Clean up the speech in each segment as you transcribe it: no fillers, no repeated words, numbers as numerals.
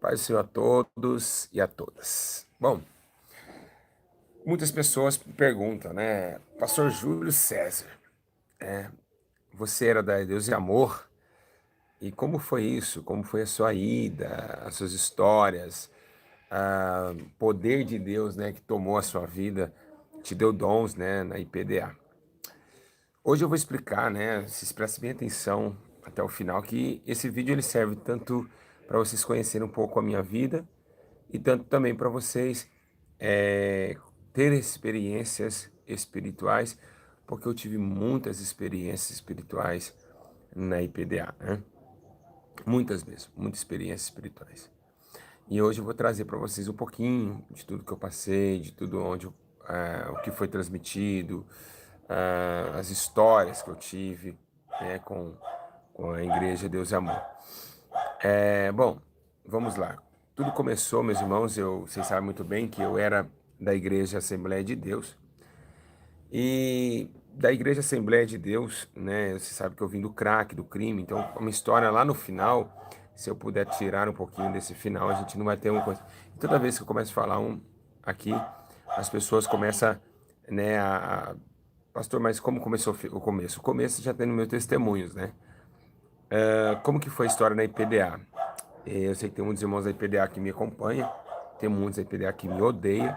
Paz do Senhor a todos e a todas. Bom, muitas pessoas perguntam, né? Pastor Júlio César, você era da Deus e Amor, e como foi isso? Como foi a sua ida, as suas histórias, o poder de Deus, né, que tomou a sua vida, te deu dons, né, na IPDA. Hoje eu vou explicar, né, se preste bem atenção até o final, que esse vídeo ele serve tanto para vocês conhecerem um pouco a minha vida, e tanto também para vocês ter experiências espirituais, porque eu tive muitas experiências espirituais na IPDA, né? Muitas mesmo, muitas experiências espirituais. E hoje eu vou trazer para vocês um pouquinho de tudo que eu passei, de tudo o que foi transmitido, as histórias que eu tive, né, com a Igreja Deus e Amor. Bom, vamos lá. Tudo começou, meus irmãos, vocês sabem muito bem que eu era da Igreja Assembleia de Deus. E da Igreja Assembleia de Deus, né, você sabe que eu vim do crack, do crime, então uma história lá no final, se eu puder tirar um pouquinho desse final, a gente não vai ter uma coisa. E toda vez que eu começo a falar aqui, as pessoas começam, né, Pastor, mas como começou o começo? O começo já tem no meu testemunhos, né? Como que foi a história na IPDA? Eu sei que tem muitos irmãos da IPDA que me acompanham, tem muitos da IPDA que me odeiam,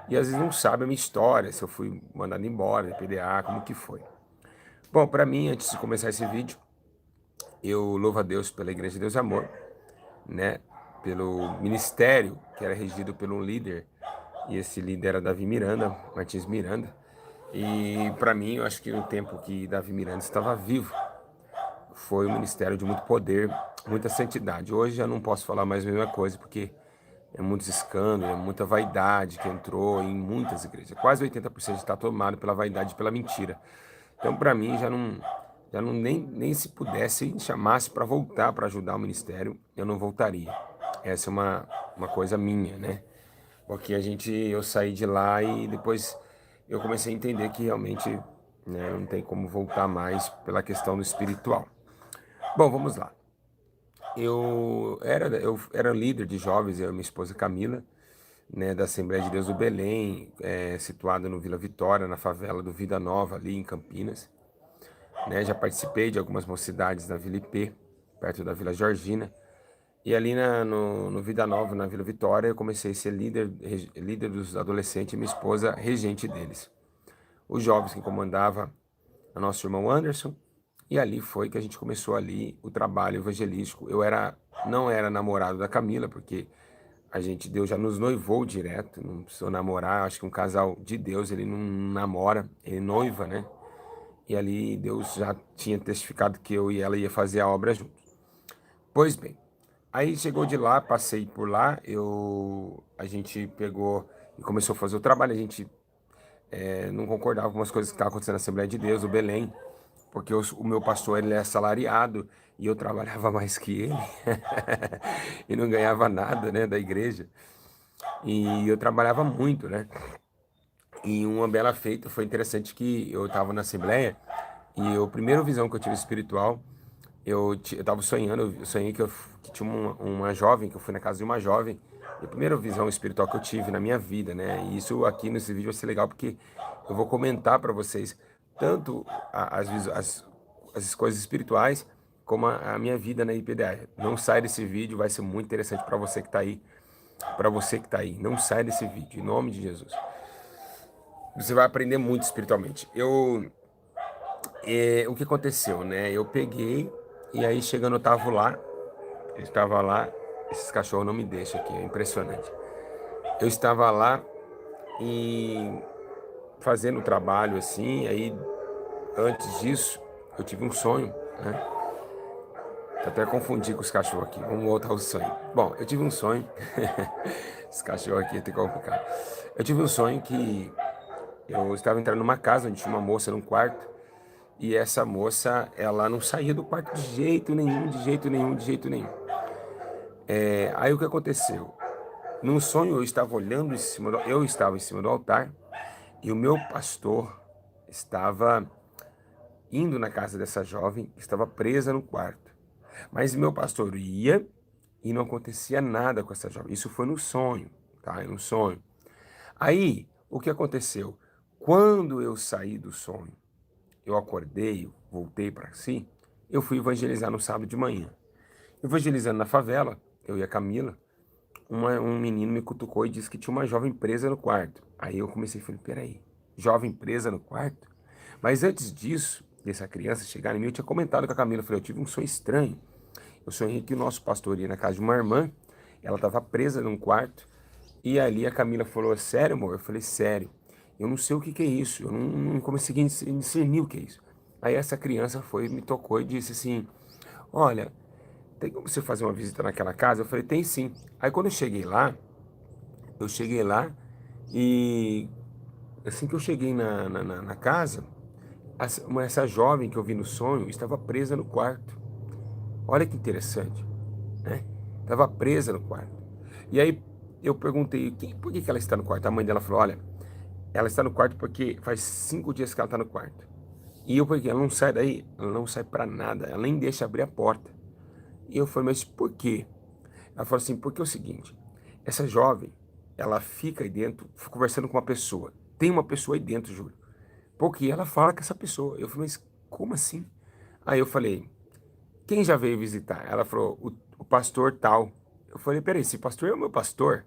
e às vezes não sabem a minha história, se eu fui mandado embora da IPDA, como que foi. Bom, para mim, antes de começar esse vídeo, eu louvo a Deus pela Igreja de Deus e Amor, né? Pelo ministério que era regido por um líder, e esse líder era Davi Miranda, Martins Miranda. E para mim, eu acho que no tempo que Davi Miranda estava vivo, foi um ministério de muito poder, muita santidade. Hoje já não posso falar mais a mesma coisa, porque é muitos escândalos, é muita vaidade que entrou em muitas igrejas. Quase 80% está tomado pela vaidade e pela mentira. Então, para mim, já não nem se pudesse chamasse para voltar para ajudar o ministério, eu não voltaria. Essa é uma coisa minha, né? Porque eu saí de lá e depois eu comecei a entender que realmente, né, não tem como voltar mais pela questão do espiritual. Bom, vamos lá. Eu era líder de jovens, eu e minha esposa Camila, né, da Assembleia de Deus do Belém, situada no Vila Vitória, na favela do Vida Nova, ali em Campinas. Né, já participei de algumas mocidades na Vila IP, perto da Vila Georgina. E ali no Vida Nova, na Vila Vitória, eu comecei a ser líder dos adolescentes e minha esposa regente deles. Os jovens que comandava o nosso irmão Anderson, e ali foi que a gente começou ali o trabalho evangelístico. Não era namorado da Camila, porque Deus já nos noivou direto, não precisou namorar. Acho que um casal de Deus, ele não namora, ele noiva, né? E ali Deus já tinha testificado que eu e ela ia fazer a obra juntos. Pois bem, aí chegou de lá, passei por lá, a gente pegou e começou a fazer o trabalho. A gente não concordava com as coisas que estavam acontecendo na Assembleia de Deus, o Belém, porque o meu pastor ele é assalariado e eu trabalhava mais que ele e não ganhava nada, né, da igreja. E eu trabalhava muito, né? E uma bela feita foi interessante que eu estava na Assembleia e a primeira visão que eu tive espiritual, eu estava sonhando, eu sonhei que tinha uma jovem, que eu fui na casa de uma jovem, e a primeira visão espiritual que eu tive na minha vida, né? E isso aqui nesse vídeo vai ser legal porque eu vou comentar para vocês tanto as coisas espirituais como a minha vida na IPDA. Não sai desse vídeo, vai ser muito interessante para você que está aí, para você que está aí. Não sai desse vídeo, em nome de Jesus. Você vai aprender muito espiritualmente. O que aconteceu, né? Eu peguei e aí chegando eu estava lá, esses cachorros não me deixam aqui, é impressionante. Eu estava lá e fazendo o trabalho assim, aí antes disso eu tive um sonho, né? Até confundi com os cachorros aqui, vamos voltar ao sonho. Bom, eu tive um sonho, esse cachorro aqui é até complicado. Eu tive um sonho que eu estava entrando numa casa onde tinha uma moça num quarto. E essa moça, ela não saía do quarto de jeito nenhum, de jeito nenhum, de jeito nenhum. Aí o que aconteceu? Num sonho eu estava em cima do altar e o meu pastor estava indo na casa dessa jovem que estava presa no quarto. Mas meu pastor ia e não acontecia nada com essa jovem. Isso foi no sonho, tá? No sonho. Aí, o que aconteceu? Quando eu saí do sonho, eu acordei, voltei para si, eu fui evangelizar no sábado de manhã. Evangelizando na favela, eu e a Camila, um menino me cutucou e disse que tinha uma jovem presa no quarto. Aí eu comecei a falar, peraí, jovem presa no quarto? Mas antes disso, dessa criança chegar em mim, eu tinha comentado com a Camila, eu falei, eu tive um sonho estranho. Eu sonhei que o nosso pastor ia na casa de uma irmã, ela estava presa num quarto, e ali a Camila falou, sério, amor? Eu falei, sério. Eu não sei o que que é isso, eu não consegui discernir o que é isso. Aí essa criança foi, me tocou e disse assim, olha, tem como você fazer uma visita naquela casa? Eu falei, tem sim. Aí quando eu cheguei lá e assim que eu cheguei na casa, essa jovem que eu vi no sonho estava presa no quarto. Olha que interessante, né? Estava presa no quarto. E aí eu perguntei, por que que ela está no quarto? A mãe dela falou, olha, ela está no quarto porque faz 5 dias que ela está no quarto. E eu porque ela não sai daí, ela não sai para nada, ela nem deixa abrir a porta. E eu falei, mas por quê? Ela falou assim, porque é o seguinte, essa jovem, ela fica aí dentro conversando com uma pessoa. Tem uma pessoa aí dentro, Júlio. Porque ela fala com essa pessoa. Eu falei, mas como assim? Aí eu falei, quem já veio visitar? Ela falou, o pastor tal. Eu falei, peraí, esse pastor é o meu pastor?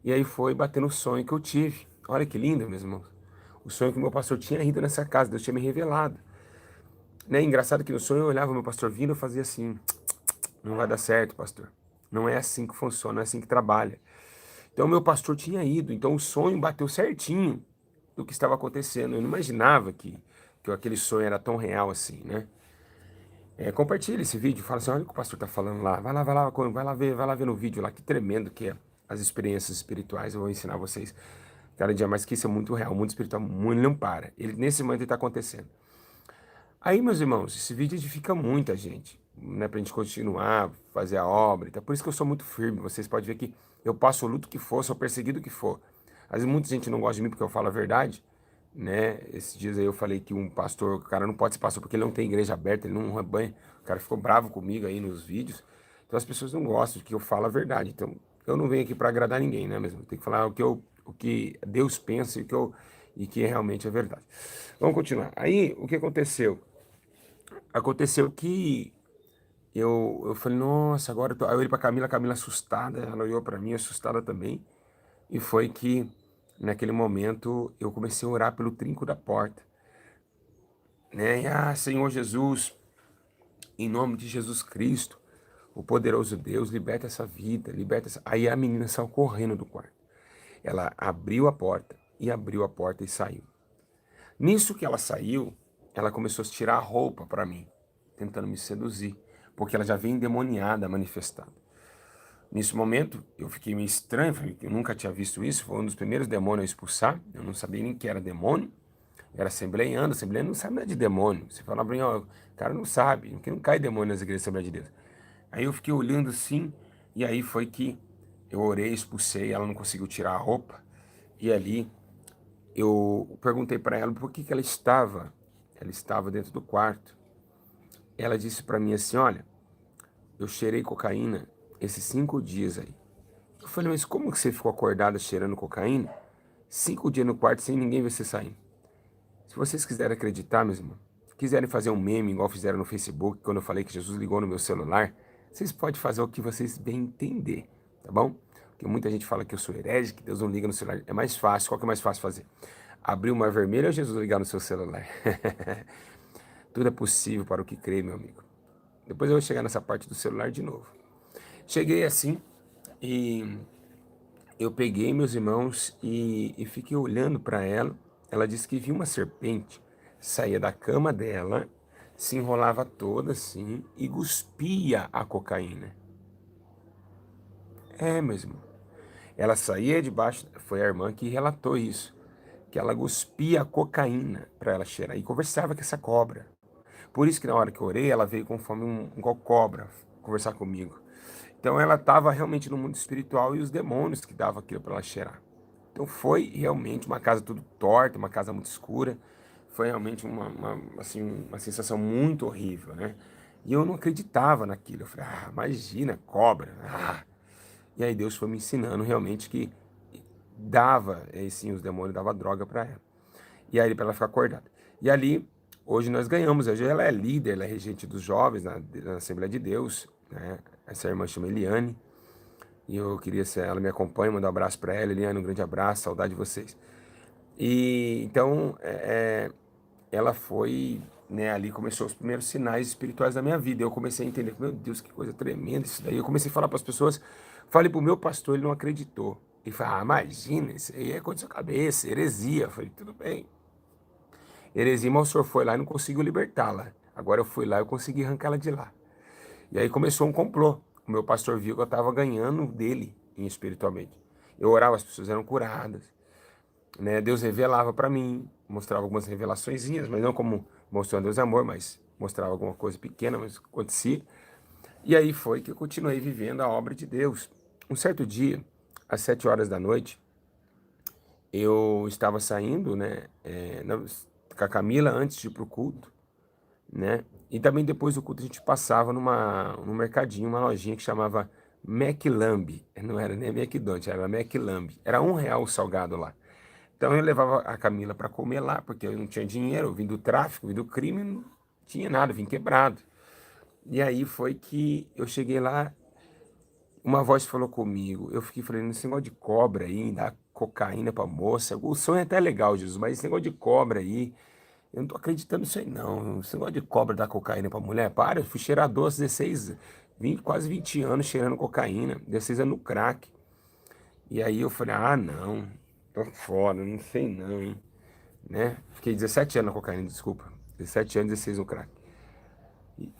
E aí foi batendo o sonho que eu tive. Olha que lindo, meus irmãos. O sonho que o meu pastor tinha ido nessa casa, Deus tinha me revelado. Né? Engraçado que no sonho eu olhava o meu pastor vindo, eu fazia assim, não vai dar certo, pastor. Não é assim que funciona, não é assim que trabalha. Então meu pastor tinha ido, então o sonho bateu certinho do que estava acontecendo. Eu não imaginava que aquele sonho era tão real assim, né? Compartilha esse vídeo, fala assim, olha o que o pastor está falando lá. Vai lá ver no vídeo lá, que tremendo que é as experiências espirituais. Eu vou ensinar vocês cada dia mais que isso é muito real. O mundo espiritual muito não para. Ele, nesse momento está acontecendo. Aí, meus irmãos, esse vídeo edifica muita gente, né? Pra gente continuar, fazer a obra. Então, por isso que eu sou muito firme. Vocês podem ver que eu passo o luto que for, sou perseguido que for. Às vezes muita gente não gosta de mim porque eu falo a verdade, né? Esses dias aí eu falei que um pastor, o cara não pode ser pastor porque ele não tem igreja aberta, ele não rebanha. O cara ficou bravo comigo aí nos vídeos. Então as pessoas não gostam de que eu falo a verdade. Então eu não venho aqui para agradar ninguém, né? Mesmo tem que falar o que Deus pensa e que realmente é verdade. Vamos continuar. Aí o que aconteceu? Aconteceu que eu falei, nossa, agora eu tô... Aí eu olhei pra Camila, a Camila assustada, ela olhou pra mim assustada também. E foi que, naquele momento, eu comecei a orar pelo trinco da porta, né? E, Senhor Jesus, em nome de Jesus Cristo, o poderoso Deus, liberta essa vida, liberta essa... Aí a menina saiu correndo do quarto. Ela abriu a porta e saiu. Nisso que ela saiu, ela começou a tirar a roupa pra mim, tentando me seduzir, porque ela já vem endemoniada, manifestada. Nesse momento, eu fiquei meio estranho, eu nunca tinha visto isso, foi um dos primeiros demônios a expulsar, eu não sabia nem que era demônio, era assembleiano não sabe nada de demônio. Você fala pra mim, ó, o cara não sabe, porque não cai demônio nas igrejas da Assembleia de Deus. Aí eu fiquei olhando assim, e aí foi que eu orei, expulsei, ela não conseguiu tirar a roupa, e ali eu perguntei para ela por que que ela estava dentro do quarto. Ela disse para mim assim, olha, eu cheirei cocaína esses 5 dias aí. Eu falei, mas como que você ficou acordada cheirando cocaína? 5 dias no quarto sem ninguém ver você sair. Se vocês quiserem acreditar, meus irmãos, quiserem fazer um meme igual fizeram no Facebook, quando eu falei que Jesus ligou no meu celular, vocês podem fazer o que vocês bem entender, tá bom? Porque muita gente fala que eu sou herege, que Deus não liga no celular. É mais fácil, qual que é mais fácil fazer? Abrir o mar vermelho ou Jesus ligar no seu celular? Tudo é possível para o que crê, meu amigo. Depois eu vou chegar nessa parte do celular de novo. Cheguei assim e eu peguei meus irmãos e fiquei olhando para ela. Ela disse que viu uma serpente, saía da cama dela, se enrolava toda assim e cuspia a cocaína. Meus irmãos. Ela saía debaixo, foi a irmã que relatou isso, que ela cuspia a cocaína para ela cheirar e conversava com essa cobra. Por isso que na hora que eu orei, ela veio conforme igual cobra conversar comigo. Então ela estava realmente no mundo espiritual e os demônios que davam aquilo para ela cheirar. Então foi realmente uma casa tudo torta, uma casa muito escura. Foi realmente assim, uma sensação muito horrível, né? E eu não acreditava naquilo. Eu falei, imagina, cobra. E aí Deus foi me ensinando realmente que dava, sim, os demônios dava droga para ela. E aí para ela ficar acordada. E ali, hoje nós ganhamos. Hoje ela é líder, ela é regente dos jovens na Assembleia de Deus, né? Essa irmã chama Eliane. E eu queria, se ela me acompanha, mandar um abraço para ela. Eliane, um grande abraço, saudade de vocês. E então, ela foi, né, ali começou os primeiros sinais espirituais da minha vida. Eu comecei a entender, meu Deus, que coisa tremenda isso daí. Eu comecei a falar para as pessoas, falei para o meu pastor, ele não acreditou. Ele falou, imagina, isso aí é coisa da sua cabeça, heresia. Eu falei, tudo bem. Heresia, mas o senhor foi lá e não conseguiu libertá-la. Agora eu fui lá e eu consegui arrancá-la de lá. E aí começou um complô. O meu pastor viu que eu estava ganhando dele espiritualmente. Eu orava, as pessoas eram curadas, né? Deus revelava para mim, mostrava algumas revelaçõezinhas, mas não como mostrando Deus amor, mas mostrava alguma coisa pequena, mas acontecia. E aí foi que eu continuei vivendo a obra de Deus. Um certo dia, às 7 horas da noite, eu estava saindo, né, com a Camila antes de ir pro culto, né? E também depois do culto a gente passava num mercadinho, uma lojinha que chamava McLamb. Não era nem McDonald's, era McLamb. Era R$ 1 o salgado lá. Então eu levava a Camila para comer lá, porque eu não tinha dinheiro, eu vim do tráfico, vim do crime, não tinha nada, vim quebrado. E aí foi que eu cheguei lá, uma voz falou comigo. Eu fiquei falando, esse negócio de cobra aí, dar cocaína pra moça. O sonho é até legal, Jesus, mas esse negócio de cobra aí, eu não tô acreditando nisso aí, não. Esse negócio de cobra dar cocaína pra mulher, para, eu fui cheirador aos 16, 20, quase 20 anos cheirando cocaína, 16 anos no crack. E aí eu falei, não, tô fora, não sei não, hein, né? Fiquei 17 anos na cocaína, desculpa. 17 anos, 16 no crack.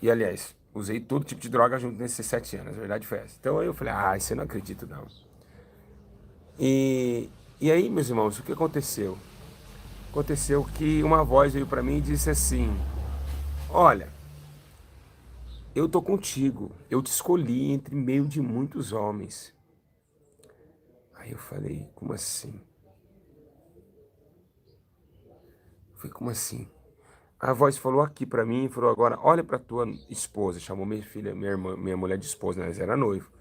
Aliás, usei todo tipo de droga junto nesses 7 anos, a verdade foi essa. Então aí eu falei, isso eu não acredito não. E, e aí, meus irmãos, o que aconteceu? Aconteceu que uma voz veio para mim e disse assim, olha, eu tô contigo, eu te escolhi entre meio de muitos homens. Aí eu falei, como assim? Eu falei, como assim? A voz falou aqui pra mim, falou agora, olha pra tua esposa, chamou minha filha, minha irmã, minha mulher de esposa, né? Eles eram noivo.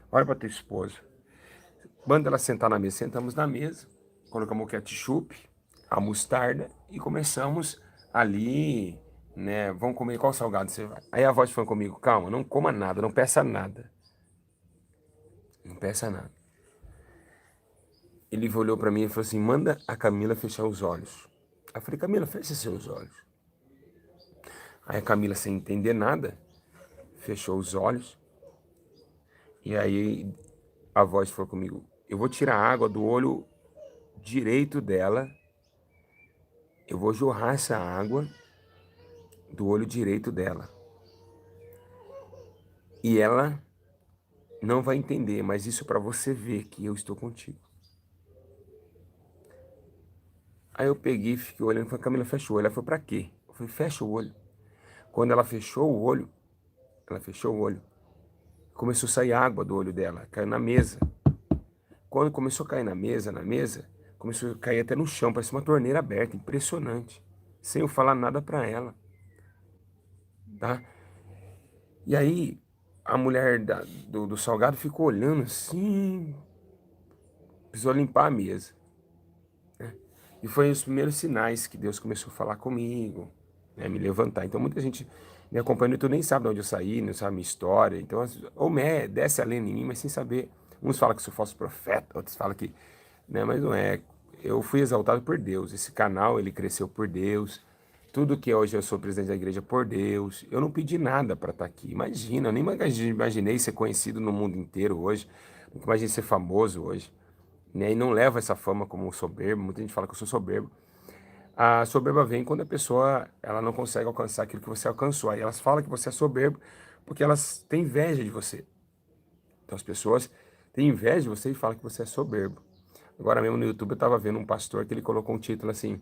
Olha pra tua esposa. Manda ela sentar na mesa. Sentamos na mesa, colocamos o ketchup, a mostarda e começamos ali, né? Vamos comer qual salgado você vai? Aí a voz falou comigo, calma, não coma nada, não peça nada. Não peça nada. Ele olhou pra mim e falou assim, manda a Camila fechar os olhos. Eu falei, Camila, fecha seus olhos. Aí a Camila, sem entender nada, fechou os olhos. E aí a voz falou comigo, eu vou tirar a água do olho direito dela, eu vou jorrar essa água do olho direito dela. E ela não vai entender, mas isso é para você ver que eu estou contigo. Aí eu peguei e fiquei olhando e falei, Camila, fecha o olho. Ela falou, pra quê? Eu falei, fecha o olho. Quando ela fechou o olho, começou a sair água do olho dela, caiu na mesa. Quando começou a cair na mesa, começou a cair até no chão, parecia uma torneira aberta, impressionante. Sem eu falar nada para ela, tá? E aí, a mulher do salgado ficou olhando assim, precisou limpar a mesa. E foi os primeiros sinais que Deus começou a falar comigo, né, me levantar. Então muita gente me acompanha no YouTube nem sabe de onde eu saí, não sabe a minha história. Então, ou desce a lenda em mim, mas sem saber. Uns falam que sou falso profeta, outros falam que, né, mas não é. Eu fui exaltado por Deus. Esse canal, ele cresceu por Deus. Tudo que hoje eu sou presidente da igreja por Deus. Eu não pedi nada para estar aqui. Imagina, eu nem imaginei ser conhecido no mundo inteiro hoje. Nunca imaginei ser famoso hoje, né? E não levo essa fama como soberbo. Muita gente fala que eu sou soberbo. A soberba vem quando a pessoa ela não consegue alcançar aquilo que você alcançou. Aí elas falam que você é soberbo porque elas têm inveja de você. Então as pessoas têm inveja de você e falam que você é soberbo. Agora mesmo no YouTube eu estava vendo um pastor que ele colocou um título assim,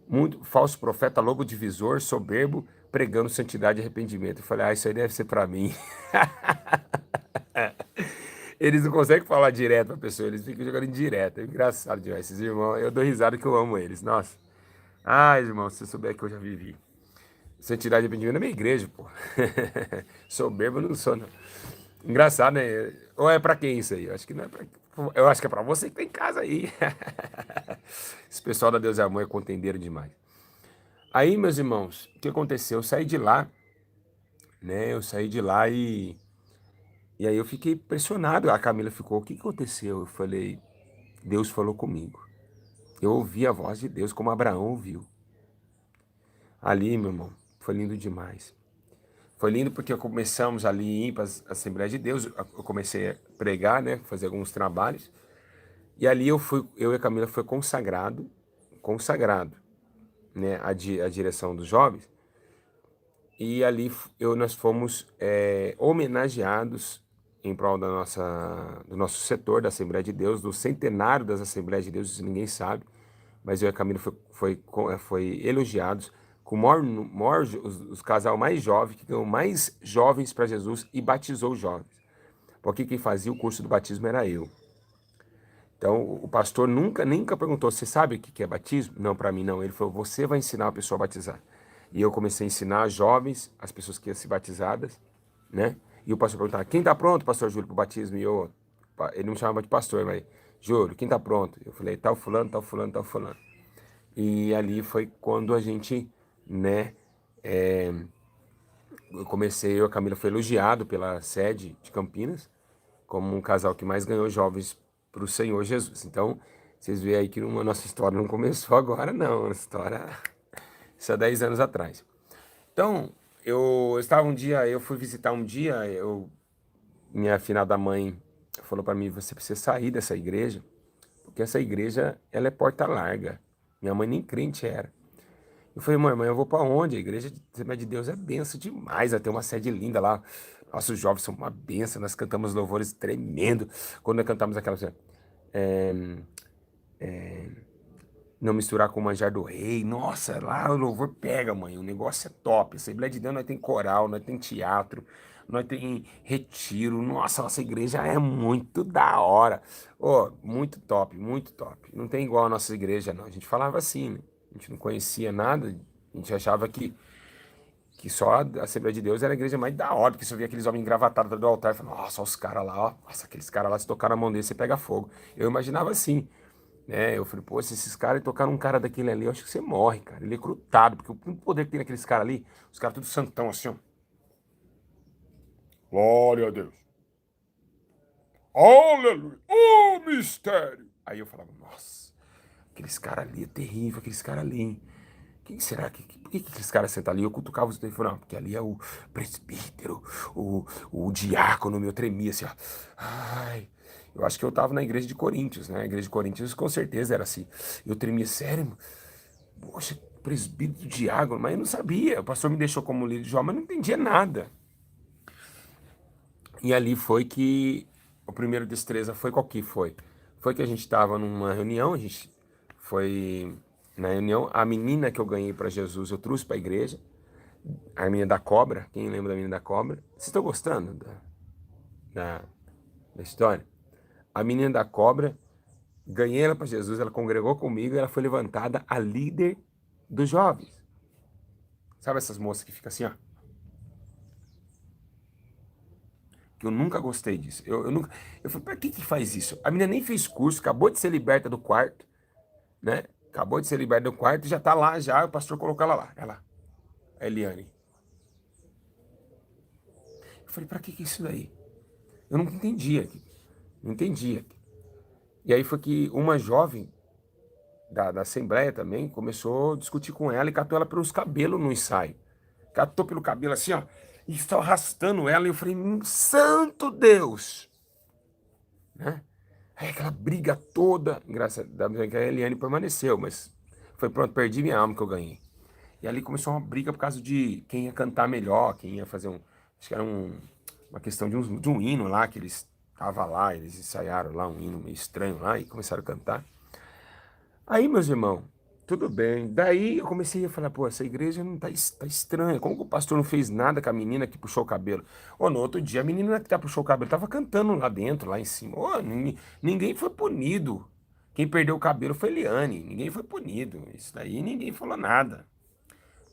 muito falso profeta, lobo divisor, soberbo, pregando santidade e arrependimento. Eu falei, isso aí deve ser para mim. Eles não conseguem falar direto pra pessoa, eles ficam jogando indireto. É engraçado demais. Esses irmãos, eu dou risada que eu amo eles. Nossa. Irmão, se você souber que eu já vivi. Santidade e arrependimento é minha igreja, pô. Soberbo eu não sou, não. Engraçado, né? Ou é pra quem isso aí? Eu acho que não é pra... Eu acho que é pra você que tá em casa aí. Esse pessoal da Deus e Amor é contendeiro demais. Aí, meus irmãos, o que aconteceu? Eu saí de lá, né? Eu saí de lá e aí eu fiquei impressionado. A Camila ficou, o que aconteceu? Eu falei, Deus falou comigo. Eu ouvi a voz de Deus como Abraão ouviu. Ali, meu irmão, foi lindo demais. Foi lindo porque começamos ali a ir para a Assembleia de Deus. Eu comecei a pregar, né? Fazer alguns trabalhos. E ali eu e a Camila foi consagrado, né? A direção dos jovens. E ali nós fomos homenageados em prol do nosso setor da Assembleia de Deus, do centenário das Assembleias de Deus, isso ninguém sabe, mas eu e a Camila foi elogiados com os casal mais jovem, que ganhou mais jovens para Jesus e batizou os jovens. Porque quem fazia o curso do batismo era eu. Então, o pastor nunca perguntou, você sabe o que é batismo? Não, para mim não. Ele falou, você vai ensinar a pessoa a batizar. E eu comecei a ensinar jovens, as pessoas que iam ser batizadas, né? E o pastor perguntava, quem está pronto, pastor Júlio, para o batismo? Ele não me chamava de pastor, mas, Júlio, quem está pronto? Eu falei, tal fulano, tal fulano, tal fulano. E ali foi quando a gente, né, eu e a Camila foi elogiado pela sede de Campinas, como um casal que mais ganhou jovens para o Senhor Jesus. Então, vocês veem aí que a nossa história não começou agora, não. A história, isso há 10 anos atrás. Então, eu fui visitar um dia, minha afinada mãe falou para mim, você precisa sair dessa igreja, porque essa igreja, ela é porta larga. Minha mãe nem crente era. Eu falei, mãe, eu vou para onde? A igreja de Assembleia de Deus é benção demais, ela tem uma sede linda lá. Nossos jovens são uma benção, nós cantamos louvores tremendo. Quando nós cantamos aquela assim, não misturar com o manjar do rei. Nossa, lá o louvor pega, mãe. O negócio é top. Assembleia de Deus, nós tem coral, nós tem teatro, nós tem retiro. Nossa, nossa igreja é muito da hora. Oh, muito top, muito top. Não tem igual a nossa igreja, não. A gente falava assim, né? A gente não conhecia nada. A gente achava que só a Assembleia de Deus era a igreja mais da hora, porque você via aqueles homens engravatados do altar e falava, nossa, os caras lá, ó, nossa, aqueles caras lá, se tocar na mão dele, você pega fogo. Eu imaginava assim, né? Eu falei, pô, se esses caras tocaram um cara daquele ali, eu acho que você morre, cara. Ele é crutado, porque o poder que tem naqueles caras ali, os caras tudo santão assim, ó. Glória a Deus. Aleluia. Oh, mistério. Aí eu falava, nossa, aqueles caras ali é terrível, aqueles caras ali, hein? Quem será por que aqueles caras sentam ali? Eu cutucava os dedos e falava, não, porque ali é o presbítero, o diácono, meu tremia assim, ó. Ai, eu acho que eu tava na igreja de Coríntios, né? A igreja de Coríntios com certeza era assim. Eu tremia, sério, poxa, presbítero, diácono, mas eu não sabia. O pastor me deixou como líder de jovem, mas não entendia nada. E ali foi que o primeiro destreza foi qual que foi? Foi que a gente estava numa reunião, a gente foi na reunião, a menina que eu ganhei para Jesus eu trouxe para a igreja, a menina da cobra, quem lembra da menina da cobra? Vocês estão gostando da, da história? A menina da cobra, ganhei ela para Jesus, ela congregou comigo e ela foi levantada a líder dos jovens. Sabe essas moças que ficam assim, ó? Que eu nunca gostei disso. Eu falei, pra que faz isso? A menina nem fez curso, acabou de ser liberta do quarto, né? Acabou de ser liberta do quarto e já tá lá, já, o pastor colocou ela lá. Ela, a Eliane. Eu falei, pra que é isso daí? Eu não entendia. Não entendia. E aí foi que uma jovem da Assembleia também começou a discutir com ela e catou ela pelos cabelos no ensaio. Catou pelo cabelo assim, ó, e estava arrastando ela. E eu falei, santo Deus! Né? Aí aquela briga toda, graças a Deus que a Eliane permaneceu, mas foi pronto, perdi minha alma que eu ganhei. E ali começou uma briga por causa de quem ia cantar melhor, quem ia fazer acho que era uma questão de um hino lá, que eles estavam lá, eles ensaiaram lá um hino meio estranho lá e começaram a cantar. Aí, meus irmãos, tudo bem. Daí eu comecei a falar, pô, essa igreja não tá estranha. Como que o pastor não fez nada com a menina que puxou o cabelo? Ô, no outro dia, a menina que puxou o cabelo tava cantando lá dentro, lá em cima. Ô, ninguém foi punido. Quem perdeu o cabelo foi Eliane. Ninguém foi punido. Isso daí ninguém falou nada.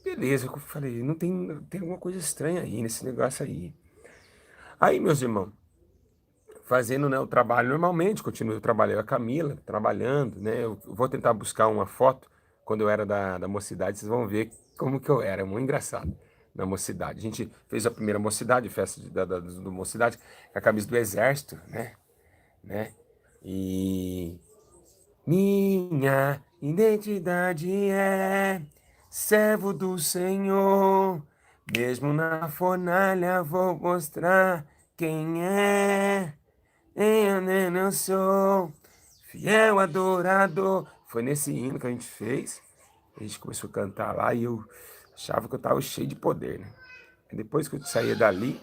Beleza, eu falei, não tem alguma coisa estranha aí nesse negócio aí. Aí, meus irmãos, fazendo, né, o trabalho normalmente, continuo trabalhando a Camila, trabalhando, né? Eu vou tentar buscar uma foto quando eu era da mocidade, vocês vão ver como que eu era, muito engraçado na mocidade. A gente fez a primeira mocidade, festa do mocidade, com a camisa do exército, né? E minha identidade é servo do Senhor, mesmo na fornalha vou mostrar quem é. Eu sou fiel adorador. Foi nesse hino que a gente fez. A gente começou a cantar lá e eu achava que eu estava cheio de poder, né? E depois que eu saía dali,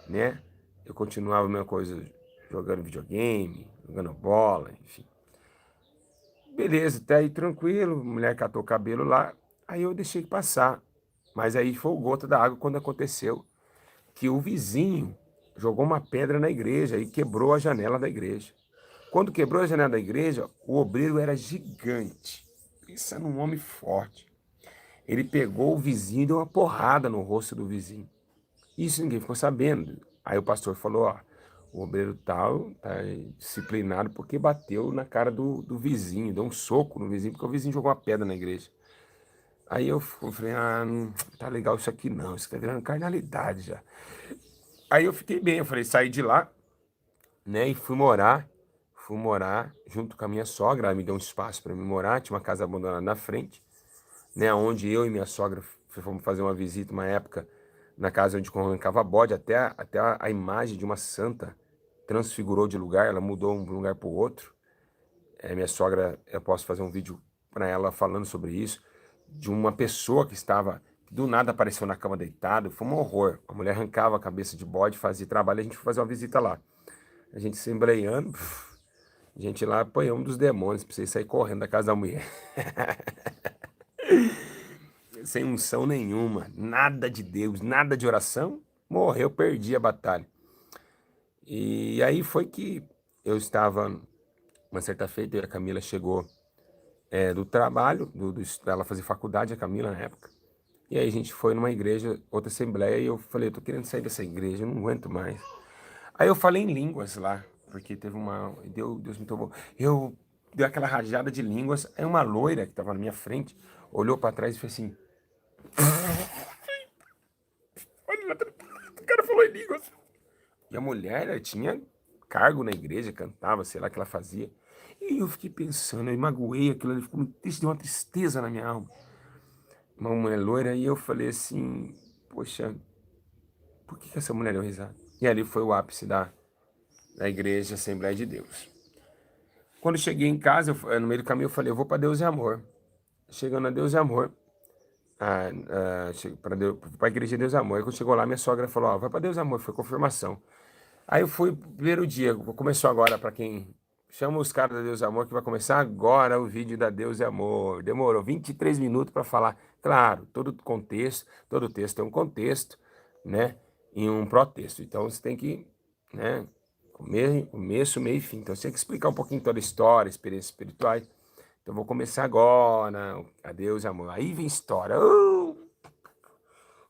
né? Eu continuava a mesma coisa, jogando videogame, jogando bola, enfim. Beleza, até aí tranquilo, a mulher catou o cabelo lá, aí eu deixei passar. Mas aí foi o gota da água quando aconteceu que o vizinho jogou uma pedra na igreja e quebrou a janela da igreja. Quando quebrou a janela da igreja, o obreiro era gigante. Pensa num homem forte. Ele pegou o vizinho e deu uma porrada no rosto do vizinho. Isso ninguém ficou sabendo. Aí o pastor falou, ó, o obreiro tal tá disciplinado porque bateu na cara do vizinho, deu um soco no vizinho, porque o vizinho jogou uma pedra na igreja. Aí eu falei, não tá legal isso aqui não, isso tá virando carnalidade já. Aí eu fiquei bem, eu falei, saí de lá, né, e fui morar junto com a minha sogra, ela me deu um espaço para me morar, tinha uma casa abandonada na frente, né, onde eu e minha sogra fomos fazer uma visita uma época na casa onde arrancava bode, até a imagem de uma santa transfigurou de lugar, ela mudou um lugar para o outro. Minha sogra, eu posso fazer um vídeo para ela falando sobre isso, de uma pessoa que estava, do nada apareceu na cama deitado, foi um horror. A mulher arrancava a cabeça de bode, fazia trabalho, a gente foi fazer uma visita lá. A gente se embreando, a gente lá apanhamos dos demônios, precisei sair correndo da casa da mulher. Sem unção nenhuma, nada de Deus, nada de oração, morreu, perdi a batalha. E aí foi que eu estava, uma certa feita, e a Camila chegou do trabalho, ela fazia faculdade, a Camila na época. E aí a gente foi numa igreja, outra assembleia, e eu falei, eu tô querendo sair dessa igreja, eu não aguento mais. Aí eu falei em línguas lá, porque teve Deus me tomou. Eu dei aquela rajada de línguas, aí uma loira que estava na minha frente, olhou para trás e fez assim, olha lá, o cara falou em línguas. E a mulher, ela tinha cargo na igreja, cantava, sei lá o que ela fazia. E eu fiquei pensando, eu magoei aquilo ali, ficou isso deu uma tristeza na minha alma. Uma mulher loira, e eu falei assim, poxa, por que essa mulher deu risada? E ali foi o ápice da igreja Assembleia de Deus. Quando eu cheguei em casa, no meio do caminho, eu falei, eu vou para Deus e Amor. Chegando a Deus e Amor, para a igreja Deus e Amor. Aí quando chegou lá, minha sogra falou, ó, vai para Deus e Amor, foi confirmação. Aí eu fui, primeiro dia, começou agora, para quem chama os caras da Deus e Amor, que vai começar agora o vídeo da Deus e Amor. Demorou 23 minutos para falar. Claro, todo texto tem um contexto, né? E um protexto. Então você tem que, né? Começo, meio e fim. Então você tem que explicar um pouquinho toda a história, experiências espirituais. Então eu vou começar agora, a Deus e Amor. Aí vem história.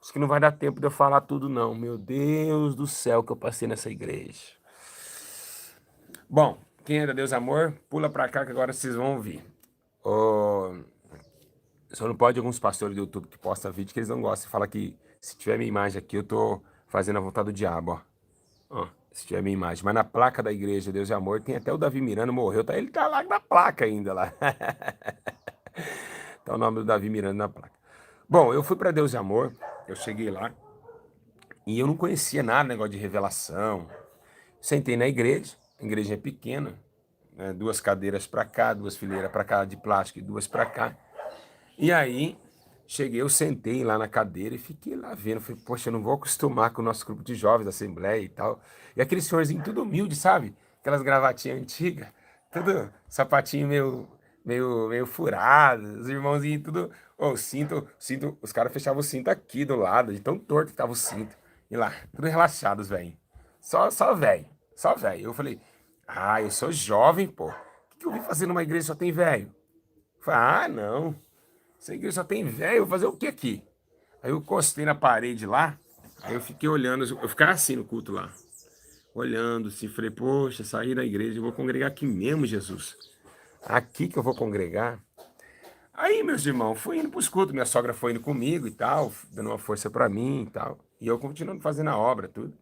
Acho que não vai dar tempo de eu falar tudo, não. Meu Deus do céu que eu passei nessa igreja. Bom, quem é da Deus Amor, pula pra cá que agora vocês vão ouvir. Só não pode alguns pastores do YouTube que postam vídeo que eles não gostam. Fala que se tiver minha imagem aqui, eu tô fazendo a vontade do diabo, ó. Ó, se tiver minha imagem. Mas na placa da igreja Deus e Amor tem até o Davi Miranda morreu. Ele tá lá na placa ainda lá. Tá o nome do Davi Miranda na placa. Bom, eu fui para Deus e Amor. Eu cheguei lá. E eu não conhecia nada, negócio de revelação. Sentei na igreja. A igreja é pequena. Né, 2 cadeiras para cá, 2 fileiras para cá de plástico e 2 para cá. E aí, cheguei, eu sentei lá na cadeira e fiquei lá vendo. Falei, poxa, eu não vou acostumar com o nosso grupo de jovens da Assembleia e tal. E aquele senhorzinho tudo humilde, sabe? Aquelas gravatinhas antigas, tudo sapatinho meio furado, os irmãozinhos tudo. Ô, cinto, os caras fechavam o cinto aqui do lado, de tão torto que tava o cinto. E lá, tudo relaxados, velho. Só velho, só velho. Eu falei, eu sou jovem, pô. O que eu vim fazer numa igreja que só tem velho? Falei, não. Essa igreja só tem velho, vou fazer o que aqui? Aí eu encostei na parede lá, aí eu fiquei olhando, eu ficava assim no culto lá, olhando assim, falei, poxa, saí da igreja, eu vou congregar aqui mesmo, Jesus. Aqui que eu vou congregar. Aí, meus irmãos, fui indo para os cultos, minha sogra foi indo comigo e tal, dando uma força para mim e tal. E eu continuando fazendo a obra, tudo.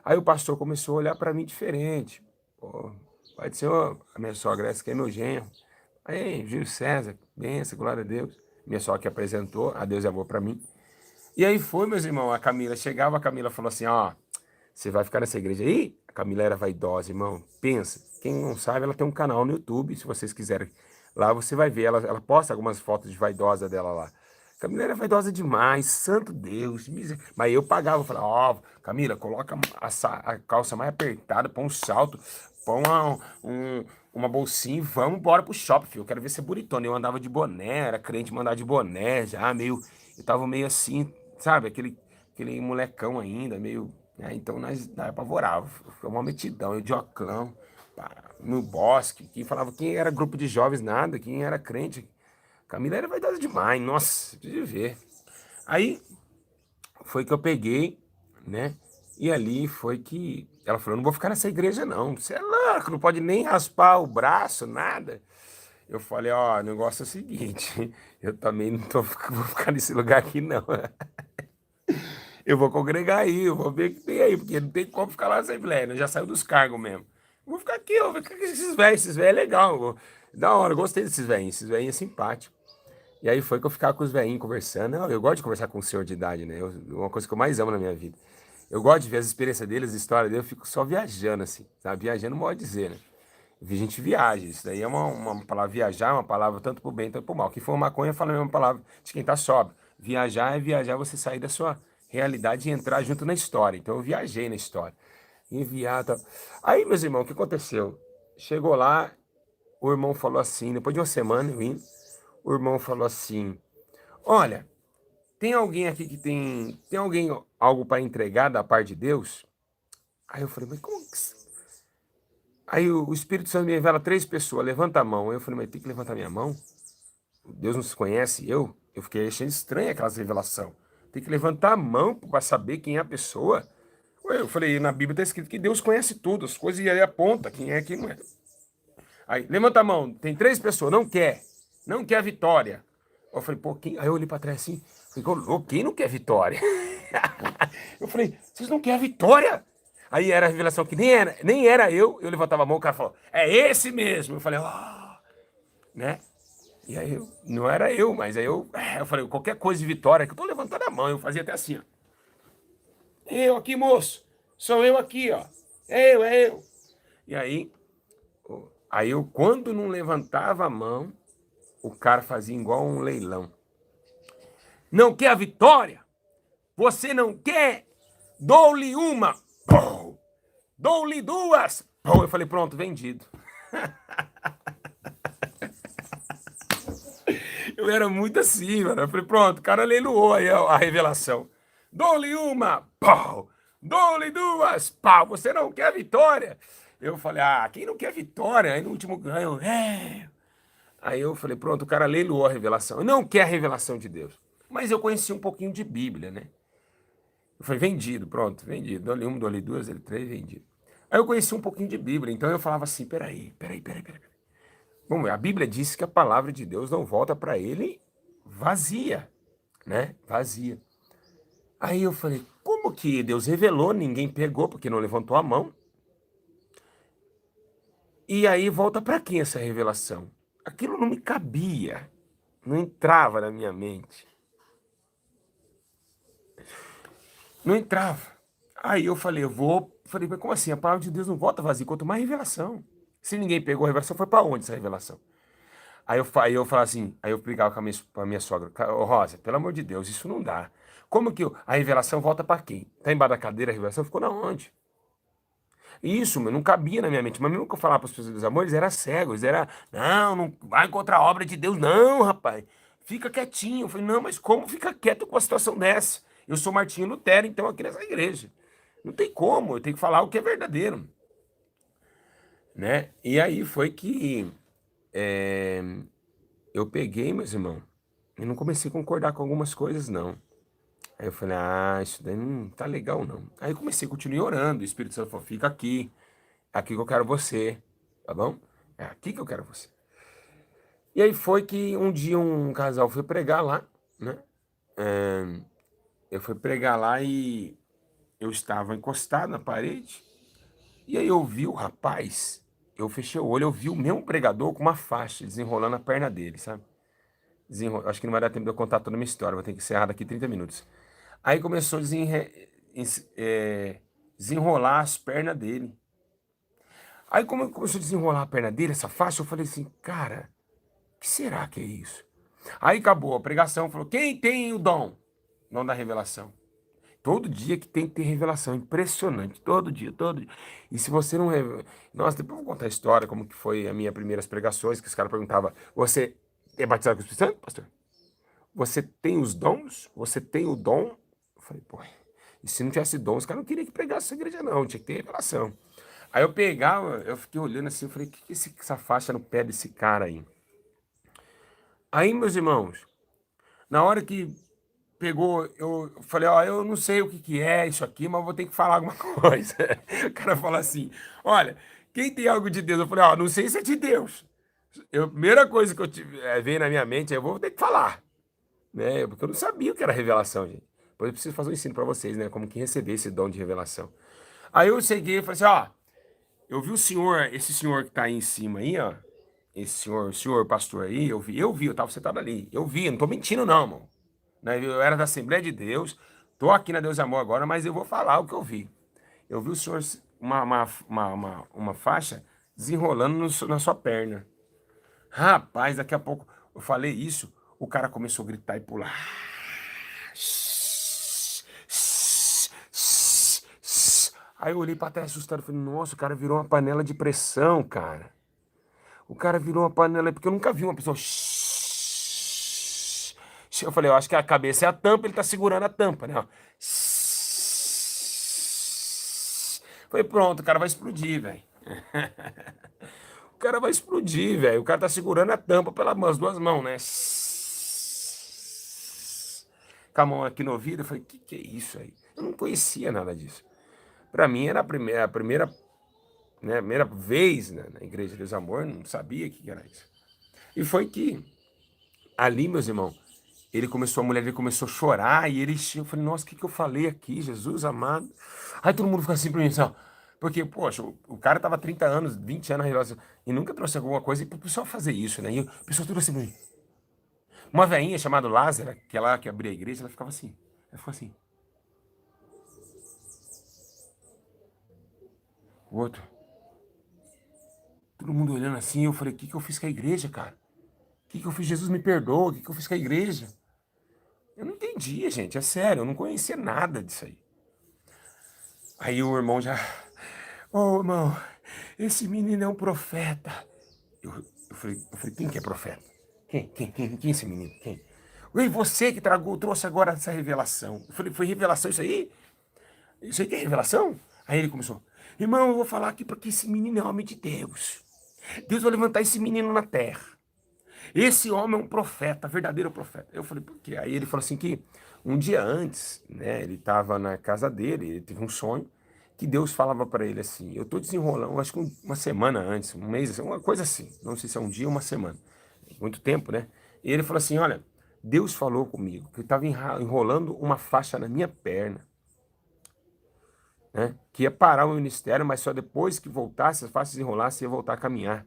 Aí o pastor começou a olhar para mim diferente. Pô, pai do Senhor, a minha sogra, essa aqui é meu genro. Aí, Júlio César, benção, glória a Deus. Minha sogra que apresentou, a Deus é amor para mim. E aí foi, meus irmãos, a Camila chegava, a Camila falou assim, ó, você vai ficar nessa igreja aí? A Camila era vaidosa, irmão. Pensa, quem não sabe, ela tem um canal no YouTube, se vocês quiserem. Lá você vai ver, ela posta algumas fotos de vaidosa dela lá. Camila era vaidosa demais, santo Deus. Mas eu pagava, eu falava, ó, Camila, coloca a calça mais apertada, põe um salto, põe uma bolsinha e vamos embora pro shopping, filho. Eu quero ver você bonitona. Eu andava de boné, era crente mandar de boné já, meio. Eu tava meio assim, sabe? Aquele molecão ainda, meio. Então nós apavorava. Foi uma metidão, eu de oclão, no bosque. Quem falava quem era grupo de jovens, nada, quem era crente. Camila era vaidosa demais, nossa, precisa ver. Aí foi que eu peguei, né? E ali foi que ela falou: não vou ficar nessa igreja, não. Você é louco, não pode nem raspar o braço, nada. Eu falei: ó, o negócio é o seguinte, eu também não vou ficar nesse lugar aqui, não. Eu vou congregar aí, eu vou ver o que tem aí, porque não tem como ficar lá na Assembleia, né? Já saiu dos cargos mesmo. Eu vou ficar aqui, eu vou ficar com esses velhos é legal. Da hora, eu gostei desses velhinhos, esses velhinhos é simpático. E aí foi que eu ficava com os velhinhos conversando. Eu gosto de conversar com o senhor de idade, né? Uma coisa que eu mais amo na minha vida. Eu gosto de ver as experiências deles, as histórias deles, eu fico só viajando, assim, sabe? Viajando, não pode dizer, né? A gente viaja, isso daí é uma palavra viajar, é uma palavra tanto pro bem, tanto pro mal. Quem for maconha fala a mesma palavra de quem tá sóbrio. Viajar é viajar, você sair da sua realidade e entrar junto na história. Então eu viajei na história. Enviar, tal. Aí, meus irmãos, o que aconteceu? Chegou lá, o irmão falou assim, depois de uma semana eu indo, o irmão falou assim: olha, tem alguém aqui que tem alguém algo para entregar da parte de Deus? Aí eu falei, mas como que. Aí o Espírito Santo me revela três pessoas, levanta a mão. Aí eu falei, mas tem que levantar minha mão? Deus não se conhece, eu? Eu fiquei achando estranha aquelas revelação. Tem que levantar a mão para saber quem é a pessoa. Ué, eu falei, na Bíblia está escrito que Deus conhece tudo, as coisas, e aí aponta quem é quem não é. Aí, levanta a mão, tem três pessoas, não quer a vitória. Eu falei, pô, quem? Aí eu olhei para trás assim, falei, ô, quem não quer vitória? Eu falei, vocês não querem a vitória? Aí era a revelação que nem era eu levantava a mão, o cara falou, é esse mesmo. Eu falei, né? E aí não era eu, mas aí eu falei, qualquer coisa de vitória, que eu tô levantando a mão, eu fazia até assim, ó. Eu aqui, moço, sou eu aqui, ó. É eu. E aí eu, quando não levantava a mão, o cara fazia igual um leilão. Não quer a vitória? Você não quer? Dou-lhe uma. Pô! Dou-lhe duas. Pô! Eu falei, pronto, vendido. Eu era muito assim, mano. Eu falei, pronto, o cara leiloou aí a revelação. Dou-lhe uma. Pau! Dou-lhe duas. Pau! Você não quer vitória? Eu falei, quem não quer vitória? Aí no último ganho, Aí eu falei, pronto, o cara leiloou a revelação. Eu não quer a revelação de Deus. Mas eu conheci um pouquinho de Bíblia, né? Eu falei, vendido, pronto, vendido. Dou-lhe uma, dou-lhe duas, dou-lhe três, vendido. Aí eu conheci um pouquinho de Bíblia, então eu falava assim, peraí. Bom, a Bíblia diz que a palavra de Deus não volta para ele vazia, né? Vazia. Aí eu falei, como que Deus revelou, ninguém pegou porque não levantou a mão? E aí volta para quem essa revelação? Aquilo não me cabia, não entrava na minha mente, não entrava. Aí eu falei, falei, mas como assim? A palavra de Deus não volta vazia, quanto mais revelação. Se ninguém pegou a revelação, foi para onde essa revelação? Aí eu falava assim, aí eu brigava com a minha sogra, ô Rosa, pelo amor de Deus, isso não dá. Como que a revelação volta para quem? Tá embaixo da cadeira a revelação? Ficou na onde? Isso, meu, não cabia na minha mente. Mas mesmo que eu falava para as pessoas dos amores, era cego. Eles era, não vai contra a obra de Deus. Não, rapaz, fica quietinho. Eu falei, não, mas como fica quieto com uma situação dessa? Eu sou Martinho Lutero, então aqui nessa igreja. Não tem como, eu tenho que falar o que é verdadeiro, né? E aí foi que eu peguei, meus irmãos, e não comecei a concordar com algumas coisas, não. Aí eu falei, isso daí não tá legal não. Aí eu comecei, continuei orando, o Espírito Santo falou, fica aqui, é aqui que eu quero você, tá bom? É aqui que eu quero você. E aí foi que um dia um casal foi pregar lá, né? É, eu fui pregar lá e eu estava encostado na parede, e aí eu vi o rapaz, eu fechei o olho, eu vi o mesmo pregador com uma faixa desenrolando a perna dele, sabe? Acho que não vai dar tempo de eu contar toda a minha história, vou ter que encerrar daqui 30 minutos. Aí começou a desenrolar as pernas dele. Aí como começou a desenrolar a perna dele, essa faixa, eu falei assim, cara, o que será que é isso? Aí acabou a pregação, falou, quem tem o dom? Dom da revelação. Todo dia que tem que ter revelação, impressionante, todo dia, todo dia. E se você não... Nossa, depois eu vou contar a história, como que foi as minhas primeiras pregações, que os caras perguntavam, você é batizado com o Espírito Santo, pastor? Você tem os dons? Você tem o dom? Eu falei, pô, e se não tivesse dom, os caras não queriam que pregasse essa igreja, não, tinha que ter revelação. Aí eu pegava, eu fiquei olhando assim, eu falei, o que que essa faixa no pé desse cara aí? Aí, meus irmãos, na hora que pegou, eu falei, ó, eu não sei o que que é isso aqui, mas vou ter que falar alguma coisa. O cara fala assim, olha, quem tem algo de Deus? Eu falei, ó, não sei se é de Deus. A primeira coisa que veio na minha mente é, eu vou ter que falar, né? Porque eu não sabia o que era revelação, gente. Depois eu preciso fazer um ensino para vocês, né? Como que receber esse dom de revelação. Aí eu cheguei e falei assim, ó, eu vi o senhor, esse senhor que tá aí em cima aí, ó, esse senhor, o senhor pastor aí, eu tava sentado ali, eu vi, não tô mentindo não, irmão. Né? Eu era da Assembleia de Deus, tô aqui na Deus e Amor agora, mas eu vou falar o que eu vi. Eu vi o senhor, uma faixa desenrolando na sua perna. Rapaz, daqui a pouco eu falei isso, o cara começou a gritar e pular. Aí eu olhei pra trás assustado e falei, nossa, o cara virou uma panela de pressão, cara. O cara virou uma panela, porque eu nunca vi uma pessoa. Eu falei, eu acho que a cabeça é a tampa, ele tá segurando a tampa, né? Ó. Falei, pronto, o cara vai explodir, velho. O cara vai explodir, velho. O cara tá segurando a tampa pelas duas mãos, né? Com a mão aqui no ouvido, eu falei, que é isso aí? Eu não conhecia nada disso. Pra mim era a primeira vez, né, na Igreja de Deus e Amor, não sabia o que era isso. E foi que ali, meus irmãos, a mulher dele começou a chorar e eu falei, nossa, o que que eu falei aqui, Jesus amado? Aí todo mundo fica assim pra mim, assim, ó, porque, poxa, o cara tava 30 anos, 20 anos na relação e nunca trouxe alguma coisa e pro pessoal fazer isso, né? E o pessoal tudo assim pra mim. Uma veinha chamada Lázara, que é lá que abria a igreja, ela ficava assim. Ela ficou assim. O outro, todo mundo olhando assim, eu falei, o que que eu fiz com a igreja, cara? O que que eu fiz? Jesus me perdoa, o que que eu fiz com a igreja? Eu não entendia, gente, é sério, eu não conhecia nada disso aí. Aí o irmão já, ô irmão, esse menino é um profeta. Eu falei, quem que é profeta? Quem é esse menino? Quem? E você que trouxe agora essa revelação. Eu falei, foi revelação isso aí? Isso aí que é revelação? Aí ele começou, irmão, eu vou falar aqui porque esse menino é homem de Deus. Deus vai levantar esse menino na terra. Esse homem é um profeta, verdadeiro profeta. Eu falei, por quê? Aí ele falou assim que um dia antes, né, ele estava na casa dele, ele teve um sonho, que Deus falava para ele assim, eu estou desenrolando, acho que uma semana antes, um mês, uma coisa assim, não sei se é um dia ou uma semana, muito tempo, né? E ele falou assim, olha, Deus falou comigo que estava enrolando uma faixa na minha perna, né, que ia parar o ministério, mas só depois que voltasse, a faixa desenrolasse, ia voltar a caminhar.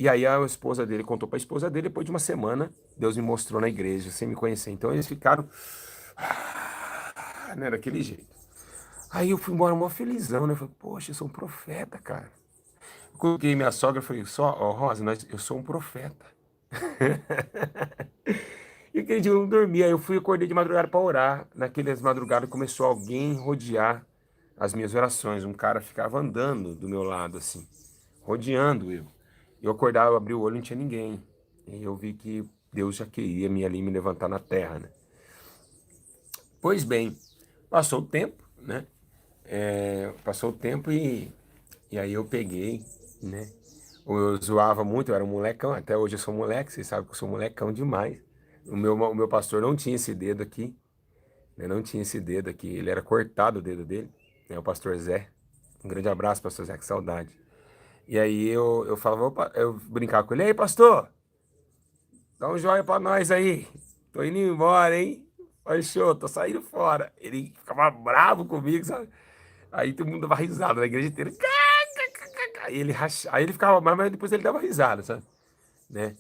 E aí a esposa dele contou para a esposa dele, depois de uma semana, Deus me mostrou na igreja, sem me conhecer. Então eles ficaram, né, daquele jeito. Aí eu fui embora mó felizão, né? Eu falei, poxa, eu sou um profeta, cara. Eu coloquei minha sogra e falei, ó, Rosa, eu sou um profeta. E aquele dia eu não dormi, aí eu fui acordei de madrugada para orar. Naquelas madrugadas começou alguém rodear as minhas orações. Um cara ficava andando do meu lado, assim, rodeando eu. Eu acordava, eu abri o olho, não tinha ninguém. E eu vi que Deus já queria me ali me levantar na terra, né? Pois bem, passou o tempo, né? Passou o tempo e aí eu peguei, né? Eu zoava muito, eu era um molecão, até hoje eu sou moleque, vocês sabem que eu sou molecão demais. O meu pastor não tinha esse dedo aqui, né? Não tinha esse dedo aqui, ele era cortado o dedo dele, né? O pastor Zé. Um grande abraço, pastor Zé, que saudade. E aí eu falava, opa, eu brincava com ele, aí, pastor, dá um joinha pra nós aí. Tô indo embora, hein? Falei, show, tô saindo fora. Ele ficava bravo comigo, sabe? Aí todo mundo dava risada na igreja inteira. Aí ele ficava, mas depois ele dava risada, sabe? Né?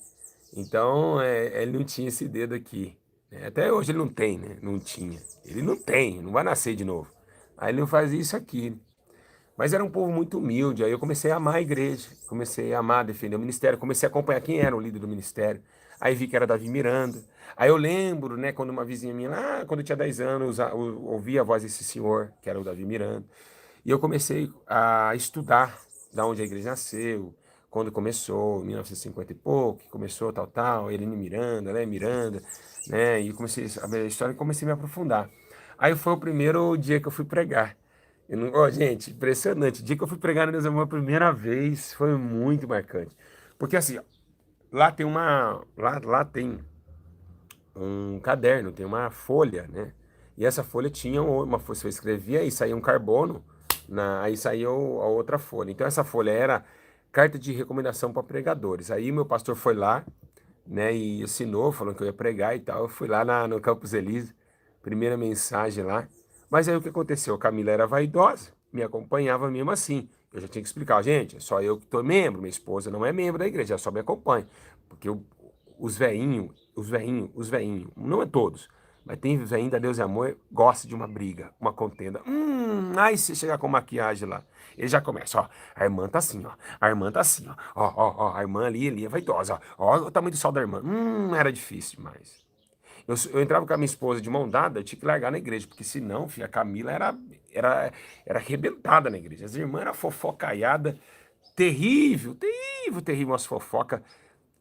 Então, ele não tinha esse dedo aqui, né? Até hoje ele não tem, né? Não tinha. Ele não tem, não vai nascer de novo. Aí ele não fazia isso aqui. Mas era um povo muito humilde. Aí eu comecei a amar a igreja, comecei a amar, defender o ministério, comecei a acompanhar quem era o líder do ministério. Aí vi que era Davi Miranda. Aí eu lembro, né, quando uma vizinha minha, lá, quando eu tinha 10 anos, ouvia a voz desse senhor, que era o Davi Miranda. E eu comecei a estudar da onde a igreja nasceu, quando começou, em 1950 e pouco, que começou tal, tal, Eline Miranda, né, Miranda, né, e eu comecei a ver a história e comecei a me aprofundar. Aí foi o primeiro dia que eu fui pregar. Eu não, ó, gente, impressionante. O dia que eu fui pregar na Deus Amor a primeira vez foi muito marcante. Porque assim, ó, lá tem um caderno, tem uma folha, né? E essa folha tinha uma folha, você escrevia e saía um carbono, aí saía a outra folha. Então essa folha era carta de recomendação para pregadores. Aí meu pastor foi lá, né, e assinou, falando que eu ia pregar e tal. Eu fui lá no Campos Elíseos, primeira mensagem lá. Mas aí o que aconteceu? A Camila era vaidosa, me acompanhava mesmo assim. Eu já tinha que explicar, gente, é só eu que tô membro, minha esposa não é membro da igreja, ela só me acompanha. Porque os veinhos, não é todos, mas tem veinho da Deus e Amor, gosta de uma briga, uma contenda. Aí se chegar com maquiagem lá, ele já começa, ó, a irmã tá assim, ó, a irmã tá assim, ó, a irmã ali é vaidosa, ó, o tamanho do sol da irmã. Era difícil demais. Eu entrava com a minha esposa de mão dada, eu tinha que largar na igreja, porque senão, filha, a Camila era arrebentada na igreja. As irmãs eram fofocaiada, terrível, terrível, terrível, umas fofocas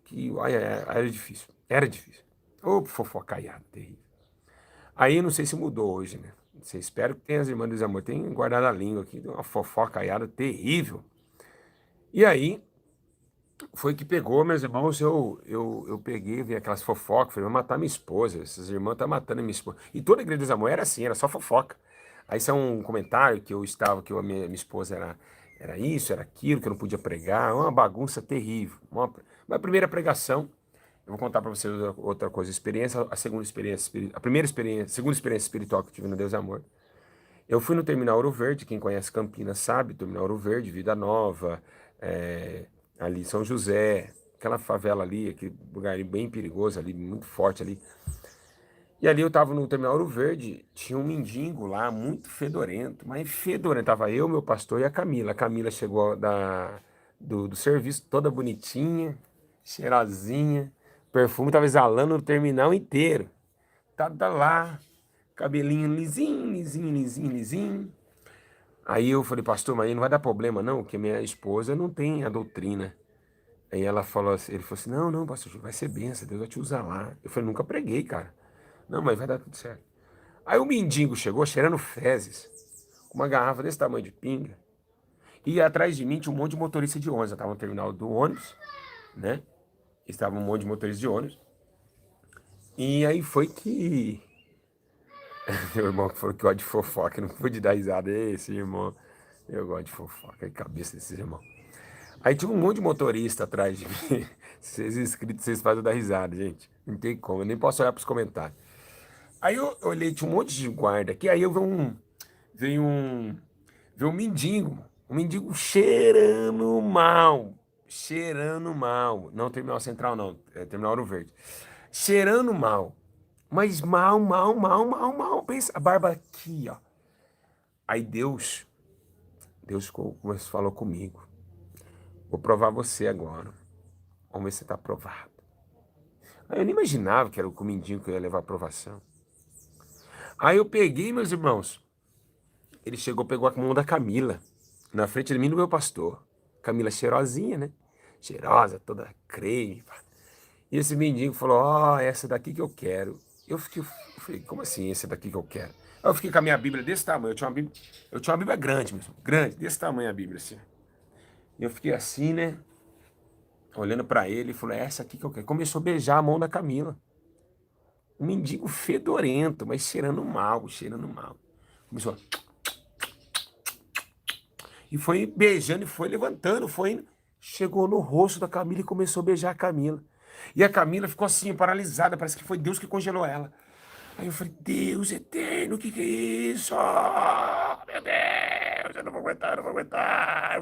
que, olha, era difícil, era difícil. Ô, fofocaiada, terrível. Aí, não sei se mudou hoje, né? Não sei, espero que tenha as irmãs do amor, tem guardado a língua aqui, uma fofocaiada terrível. E aí, foi que pegou, meus irmãos, eu peguei, vi aquelas fofocas, falei, vou matar minha esposa, essas irmãs estão matando minha esposa. E toda a igreja dos amor era assim, era só fofoca. Aí saiu um comentário que eu estava, que a minha esposa era isso, era aquilo, que eu não podia pregar, uma bagunça terrível. Uma primeira pregação, eu vou contar para vocês outra coisa, experiência, a segunda experiência, a primeira experiência, segunda experiência espiritual que eu tive no Deus e Amor. Eu fui no Terminal Ouro Verde, quem conhece Campinas sabe, Terminal Ouro Verde, Vida Nova, é, ali São José, aquela favela ali, aquele lugar ali bem perigoso ali, muito forte ali. E ali eu tava no Terminal Ouro Verde, tinha um mendigo lá, muito fedorento, mas fedorento. Tava eu, meu pastor e a Camila. A Camila chegou do serviço toda bonitinha, cheirosinha, perfume tava exalando no terminal inteiro. Tá lá, cabelinho lisinho, lisinho, lisinho, lisinho. Aí eu falei, pastor, mas aí não vai dar problema não, porque minha esposa não tem a doutrina. Aí ela falou assim, ele falou assim, não, não, pastor, vai ser benção, Deus vai te usar lá. Eu falei, nunca preguei, cara. Não, mas vai dar tudo certo. Aí o mendigo chegou cheirando fezes, com uma garrafa desse tamanho de pinga, e atrás de mim tinha um monte de motorista de ônibus. Eu estava no terminal do ônibus, né? Estava um monte de motoristas de ônibus. E aí foi que meu irmão falou que gosta de fofoca, não pude dar risada. Esse irmão, eu gosto de fofoca, a cabeça desse irmão. Aí tinha um monte de motorista atrás de mim. Vocês inscritos, vocês fazem dar risada, gente. Não tem como, eu nem posso olhar para os comentários. Aí eu olhei, tinha um monte de guarda aqui, aí eu veio um, veio um mendigo cheirando mal. Não Terminal Central não, é Terminal Ouro Verde. Cheirando mal, mas mal, mal, mal, mal, mal. Pensa, a barba aqui, ó. Aí Deus falou comigo. Vou provar você agora. Vamos ver se você tá aprovado. Aí eu nem imaginava que era o comidinho que eu ia levar aprovação. Aí eu peguei, meus irmãos. Ele chegou, pegou a mão da Camila, na frente de mim e do meu pastor. Camila cheirosinha, né? Cheirosa, toda creme. Pá. E esse mendigo falou, ó, essa daqui que eu quero. Eu falei, como assim, essa daqui que eu quero? Aí eu fiquei com a minha Bíblia desse tamanho. Eu tinha uma Bíblia grande mesmo, grande, desse tamanho a Bíblia, assim. E eu fiquei assim, né? Olhando pra ele, e falou, é essa aqui que eu quero. Começou a beijar a mão da Camila. Um mendigo fedorento, mas cheirando mal, cheirando mal. Começou a... E foi beijando, e foi levantando, foi indo. Chegou no rosto da Camila e começou a beijar a Camila. E a Camila ficou assim, paralisada, parece que foi Deus que congelou ela. Aí eu falei, Deus eterno, o que que é isso? Meu Deus, eu não vou aguentar, eu não vou aguentar.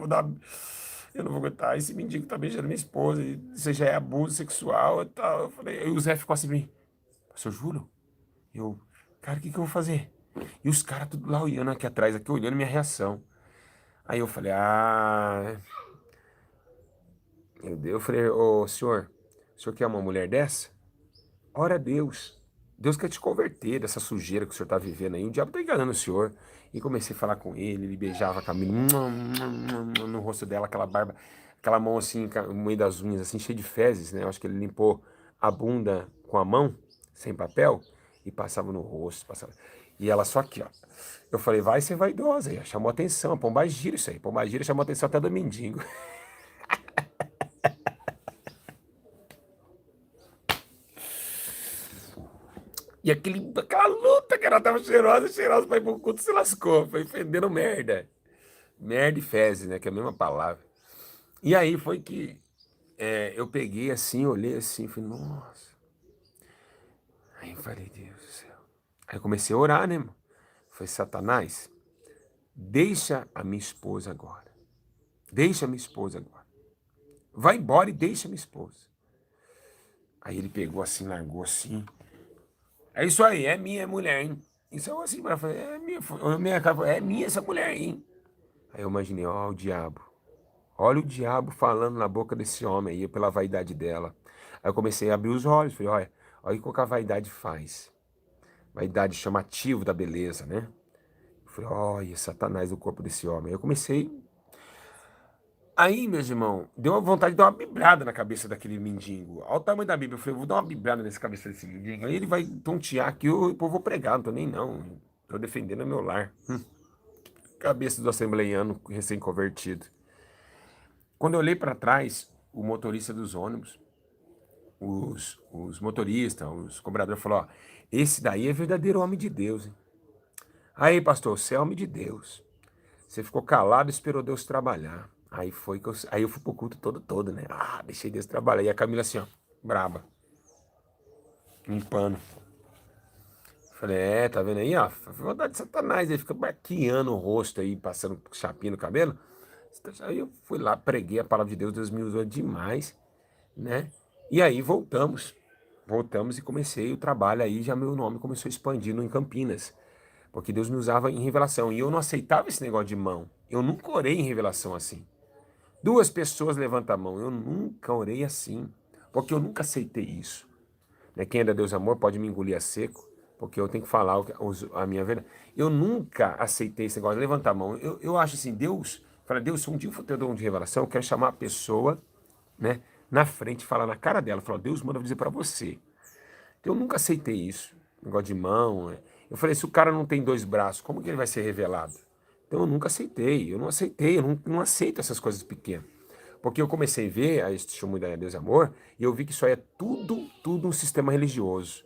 Eu não vou aguentar. Esse mendigo tá beijando minha esposa, e isso já é abuso sexual e tal. Eu falei, aí o Zé ficou assim pra mim, pastor Júlio, eu, cara, o que que eu vou fazer? E os caras tudo lá olhando aqui atrás, aqui olhando minha reação. Aí eu falei, meu Deus, eu falei, ô senhor, o senhor quer uma mulher dessa? Ora a Deus. Deus quer te converter dessa sujeira que o senhor está vivendo aí. O diabo está enganando o senhor. E comecei a falar com ele beijava a Camila no rosto dela, aquela barba, aquela mão assim, no meio das unhas, assim, cheia de fezes, né? Eu acho que ele limpou a bunda com a mão, sem papel, e passava no rosto, passava. E ela só aqui, ó. Eu falei, vai ser vaidosa. E chamou atenção, a pombagira isso aí. Pombagira chamou atenção até do mendigo. E aquela luta que ela tava cheirosa, cheirosa, foi pro culto, se lascou, foi fedendo merda. Merda e fezes, né, que é a mesma palavra. E aí foi que eu peguei assim, olhei assim, falei, nossa. Aí eu falei, Deus do céu. Aí eu comecei a orar, né, irmão? Foi Satanás, deixa a minha esposa agora. Deixa a minha esposa agora. Vai embora e deixa a minha esposa. Aí ele pegou assim, largou assim. É isso aí, é minha mulher, hein? Isso é assim, mas eu falei, minha cara falou, é minha essa mulher, hein? Aí eu imaginei, ó, o diabo. Olha o diabo falando na boca desse homem aí, pela vaidade dela. Aí eu comecei a abrir os olhos, falei, olha o que a vaidade faz. Vaidade chamativa da beleza, né? Eu falei, olha, Satanás no corpo desse homem. Aí eu comecei. Aí, meus irmãos, deu uma vontade de dar uma bibrada na cabeça daquele mendigo. Olha o tamanho da Bíblia. Eu falei, vou dar uma bibrada nessa cabeça desse mendigo. Aí ele vai tontear aqui, eu vou pregar, não tô nem não. Tô defendendo o meu lar. Cabeça do assembleiano recém-convertido. Quando eu olhei para trás, o motorista dos ônibus, os motoristas, os cobradores falou, ó, esse daí é verdadeiro homem de Deus, hein? Aí, pastor, você é homem de Deus. Você ficou calado e esperou Deus trabalhar. Aí eu fui pro culto todo, né? Deixei Deus trabalhar. E a Camila assim, ó, braba, limpando. Falei, tá vendo aí, ó? Foi vontade de Satanás, aí fica maquiando o rosto aí, passando chapinha no cabelo. Aí eu fui lá, preguei a palavra de Deus, Deus me usou demais, né? E aí voltamos e comecei o trabalho aí, já meu nome começou a expandir em Campinas, porque Deus me usava em revelação, e eu não aceitava esse negócio de mão, eu nunca orei em revelação assim. Duas pessoas levantam a mão, eu nunca orei assim, porque eu nunca aceitei isso. Né? Quem é da Deus Amor pode me engolir a seco, porque eu tenho que falar a minha verdade. Eu nunca aceitei esse negócio de levantar a mão, eu acho assim, Deus, se um dia eu for ter dom de revelação, eu quero chamar a pessoa, né, na frente, falar na cara dela, falar, Deus manda dizer para você. Então, eu nunca aceitei isso, negócio de mão. Eu falei, se o cara não tem dois braços, como que ele vai ser revelado? Então eu nunca aceitei, eu não aceito essas coisas pequenas. Porque eu comecei a ver a testemunho da Deus e Amor, e eu vi que isso aí é tudo um sistema religioso.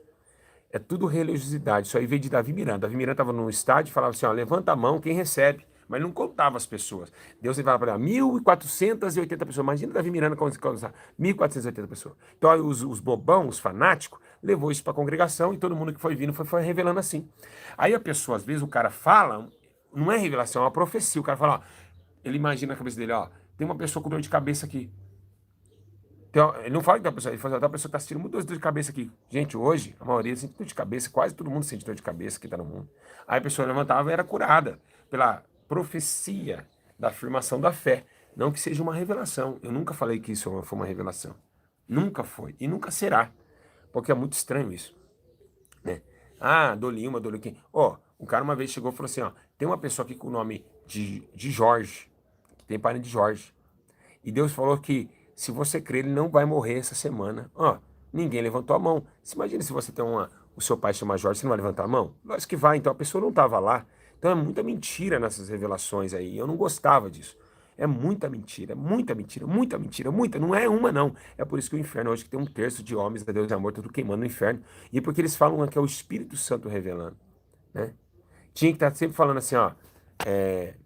É tudo religiosidade. Isso aí veio de Davi Miranda. Davi Miranda estava num estádio e falava assim, ó, levanta a mão quem recebe. Mas não contava as pessoas. Deus ele falava para ela, 1.480 pessoas. Imagina Davi Miranda quando 1.480 pessoas. Então aí, os bobão, os fanáticos, levou isso para a congregação e todo mundo que foi vindo foi revelando assim. Aí a pessoa, às vezes, o cara fala, não é revelação, é uma profecia. O cara fala, ó, ele imagina na cabeça dele, ó, tem uma pessoa com dor de cabeça aqui. Ele não fala que tem uma pessoa, ele fala, tem uma pessoa que está sentindo muita dor de cabeça aqui. Gente, hoje, a maioria sente dor de cabeça, quase todo mundo sente dor de cabeça que está no mundo. Aí a pessoa levantava e era curada pela profecia da afirmação da fé. Não que seja uma revelação. Eu nunca falei que isso foi uma revelação. Nunca foi e nunca será. Porque é muito estranho isso. Né? Dou-lhe uma, dou-lhe quem. Ó, um cara uma vez chegou e falou assim, ó, tem uma pessoa aqui com o nome de Jorge, que tem parente de Jorge. E Deus falou que se você crer, ele não vai morrer essa semana. Ninguém levantou a mão. Você imagina se você tem o seu pai chama Jorge, você não vai levantar a mão? Lógico que vai, então a pessoa não estava lá. Então é muita mentira nessas revelações aí. Eu não gostava disso. É muita mentira, muita mentira, muita mentira, muita. Não é uma, não. É por isso que o inferno hoje que tem um terço de homens da Deus e amor, tudo queimando no inferno. E porque eles falam que é o Espírito Santo revelando, né? Tinha que estar sempre falando assim, ó,